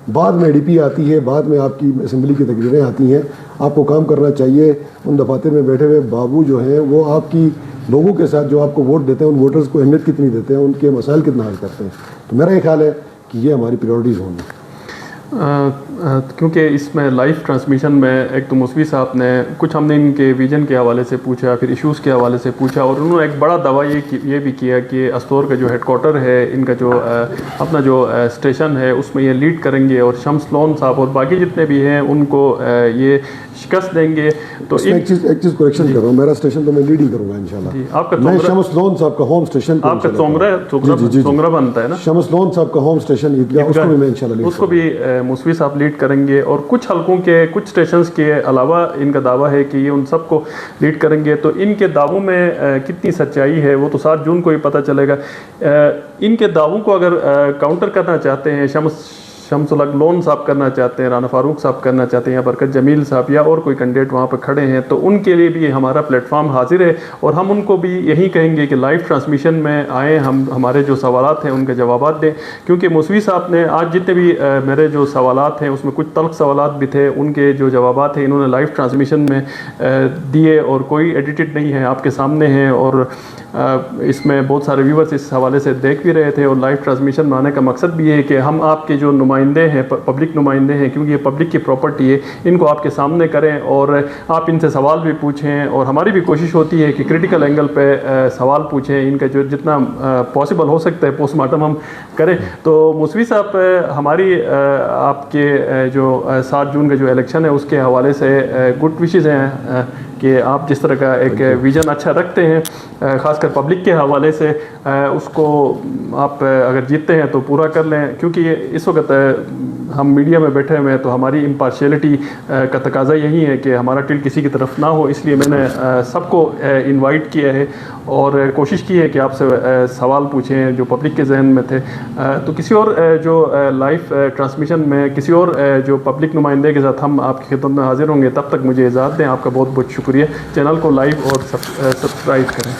بعد میں ADP آتی ہے, بعد میں آپ کی اسمبلی کی تقریریں آتی ہیں, آپ کو کام کرنا چاہیے. ان دفاتر میں بیٹھے ہوئے بابو جو ہیں وہ آپ کی لوگوں کے ساتھ جو آپ کو ووٹ دیتے ہیں ان ووٹرز کو اہمیت کتنی دیتے ہیں, ان کے مسائل کتنا حل کرتے ہیں. تو میرا یہ خیال ہے کہ یہ ہماری پریورٹیز ہوں گی. کیونکہ اس میں لائیو ٹرانسمیشن میں ایک تو موسوی صاحب نے کچھ, ہم نے ان کے ویژن کے حوالے سے پوچھا, پھر ایشوز کے حوالے سے پوچھا, اور انہوں نے ایک بڑا دعویٰ یہ بھی کیا کہ اسطور کا جو ہیڈ کوارٹر ہے, ان کا جو اپنا جو اسٹیشن ہے اس میں یہ لیڈ کریں گے, اور شمس لون صاحب اور باقی جتنے بھی ہیں ان کو یہ شکست دیں گے. تو ایک چیز کریکشن کر رہا ہوں, میرا اسٹیشن تو میں لیڈ ہی کروں گا انشاءاللہ. آپ کا میں شمس لون صاحب کا ہوم اسٹیشن, آپ کا چونگرا بنتا ہے نا, شمس لون صاحب کا ہوم اسٹیشن عیدگاہ, اس کو بھی میں انشاءاللہ اس کو بھی موسوی صاحب لیڈ کریں گے. اور کچھ حلقوں کے کچھ اسٹیشنز کے علاوہ ان کا دعویٰ ہے کہ یہ ان سب کو لیڈ کریں گے. تو ان کے دعووں میں کتنی سچائی ہے وہ تو 7 جون کو ہی پتہ چلے گا. ان کے دعووں کو اگر کاؤنٹر کرنا چاہتے ہیں, شمس الحق لون صاحب کرنا چاہتے ہیں, رانا فاروق صاحب کرنا چاہتے ہیں, یا برکت جمیل صاحب یا اور کوئی کینڈیڈیٹ وہاں پہ کھڑے ہیں, تو ان کے لیے بھی ہمارا پلیٹ فارم حاضر ہے. اور ہم ان کو بھی یہی کہیں گے کہ لائیو ٹرانسمیشن میں آئیں, ہمارے جو سوالات ہیں ان کے جوابات دیں. کیونکہ موسوی صاحب نے آج جتنے بھی میرے جو سوالات ہیں اس میں کچھ تلخ سوالات بھی تھے, ان کے جو جوابات ہیں انہوں نے لائیو ٹرانسمیشن میں دیے, اور کوئی ایڈیٹڈ نہیں ہے, آپ کے سامنے ہیں. اور اس میں بہت سارے ویورز اس حوالے سے دیکھ بھی رہے تھے، اور لائیو ٹرانسمیشن میں آنے کا مقصد بھی یہ ہے کہ ہم آپ کے جو نمائندے ہیں، پبلک نمائندے ہیں، کیونکہ یہ پبلک کی پراپرٹی ہے، ان کو آپ کے سامنے کریں اور آپ ان سے سوال بھی پوچھیں، اور ہماری بھی کوشش ہوتی ہے کہ کرٹیکل اینگل پہ سوال پوچھیں، ان کا جو جتنا پاسبل ہو سکتا ہے پوسٹ مارٹم ہم کریں۔ تو موسوی صاحب، ہماری آپ کے جو 7 جون کا جو الیکشن ہے اس کے حوالے سے گڈ وشز ہیں کہ آپ جس طرح کا ایک ویژن اچھا رکھتے ہیں، خاص کر پبلک کے حوالے سے، اس کو آپ اگر جیتتے ہیں تو پورا کر لیں، کیونکہ اس وقت ہم میڈیا میں بیٹھے ہوئے ہیں تو ہماری امپارشیلٹی کا تقاضا یہی ہے کہ ہمارا ٹل کسی کی طرف نہ ہو، اس لیے میں نے سب کو انوائٹ کیا ہے اور کوشش کی ہے کہ آپ سے سوال پوچھیں جو پبلک کے ذہن میں تھے۔ تو کسی اور جو لائیو ٹرانسمیشن میں کسی اور جو پبلک نمائندے کے ساتھ ہم آپ کی خدمت میں حاضر ہوں گے، تب تک مجھے اجازت دیں۔ آپ کا بہت بہت شکریہ۔ چینل کو لائک اور سبسکرائب کریں۔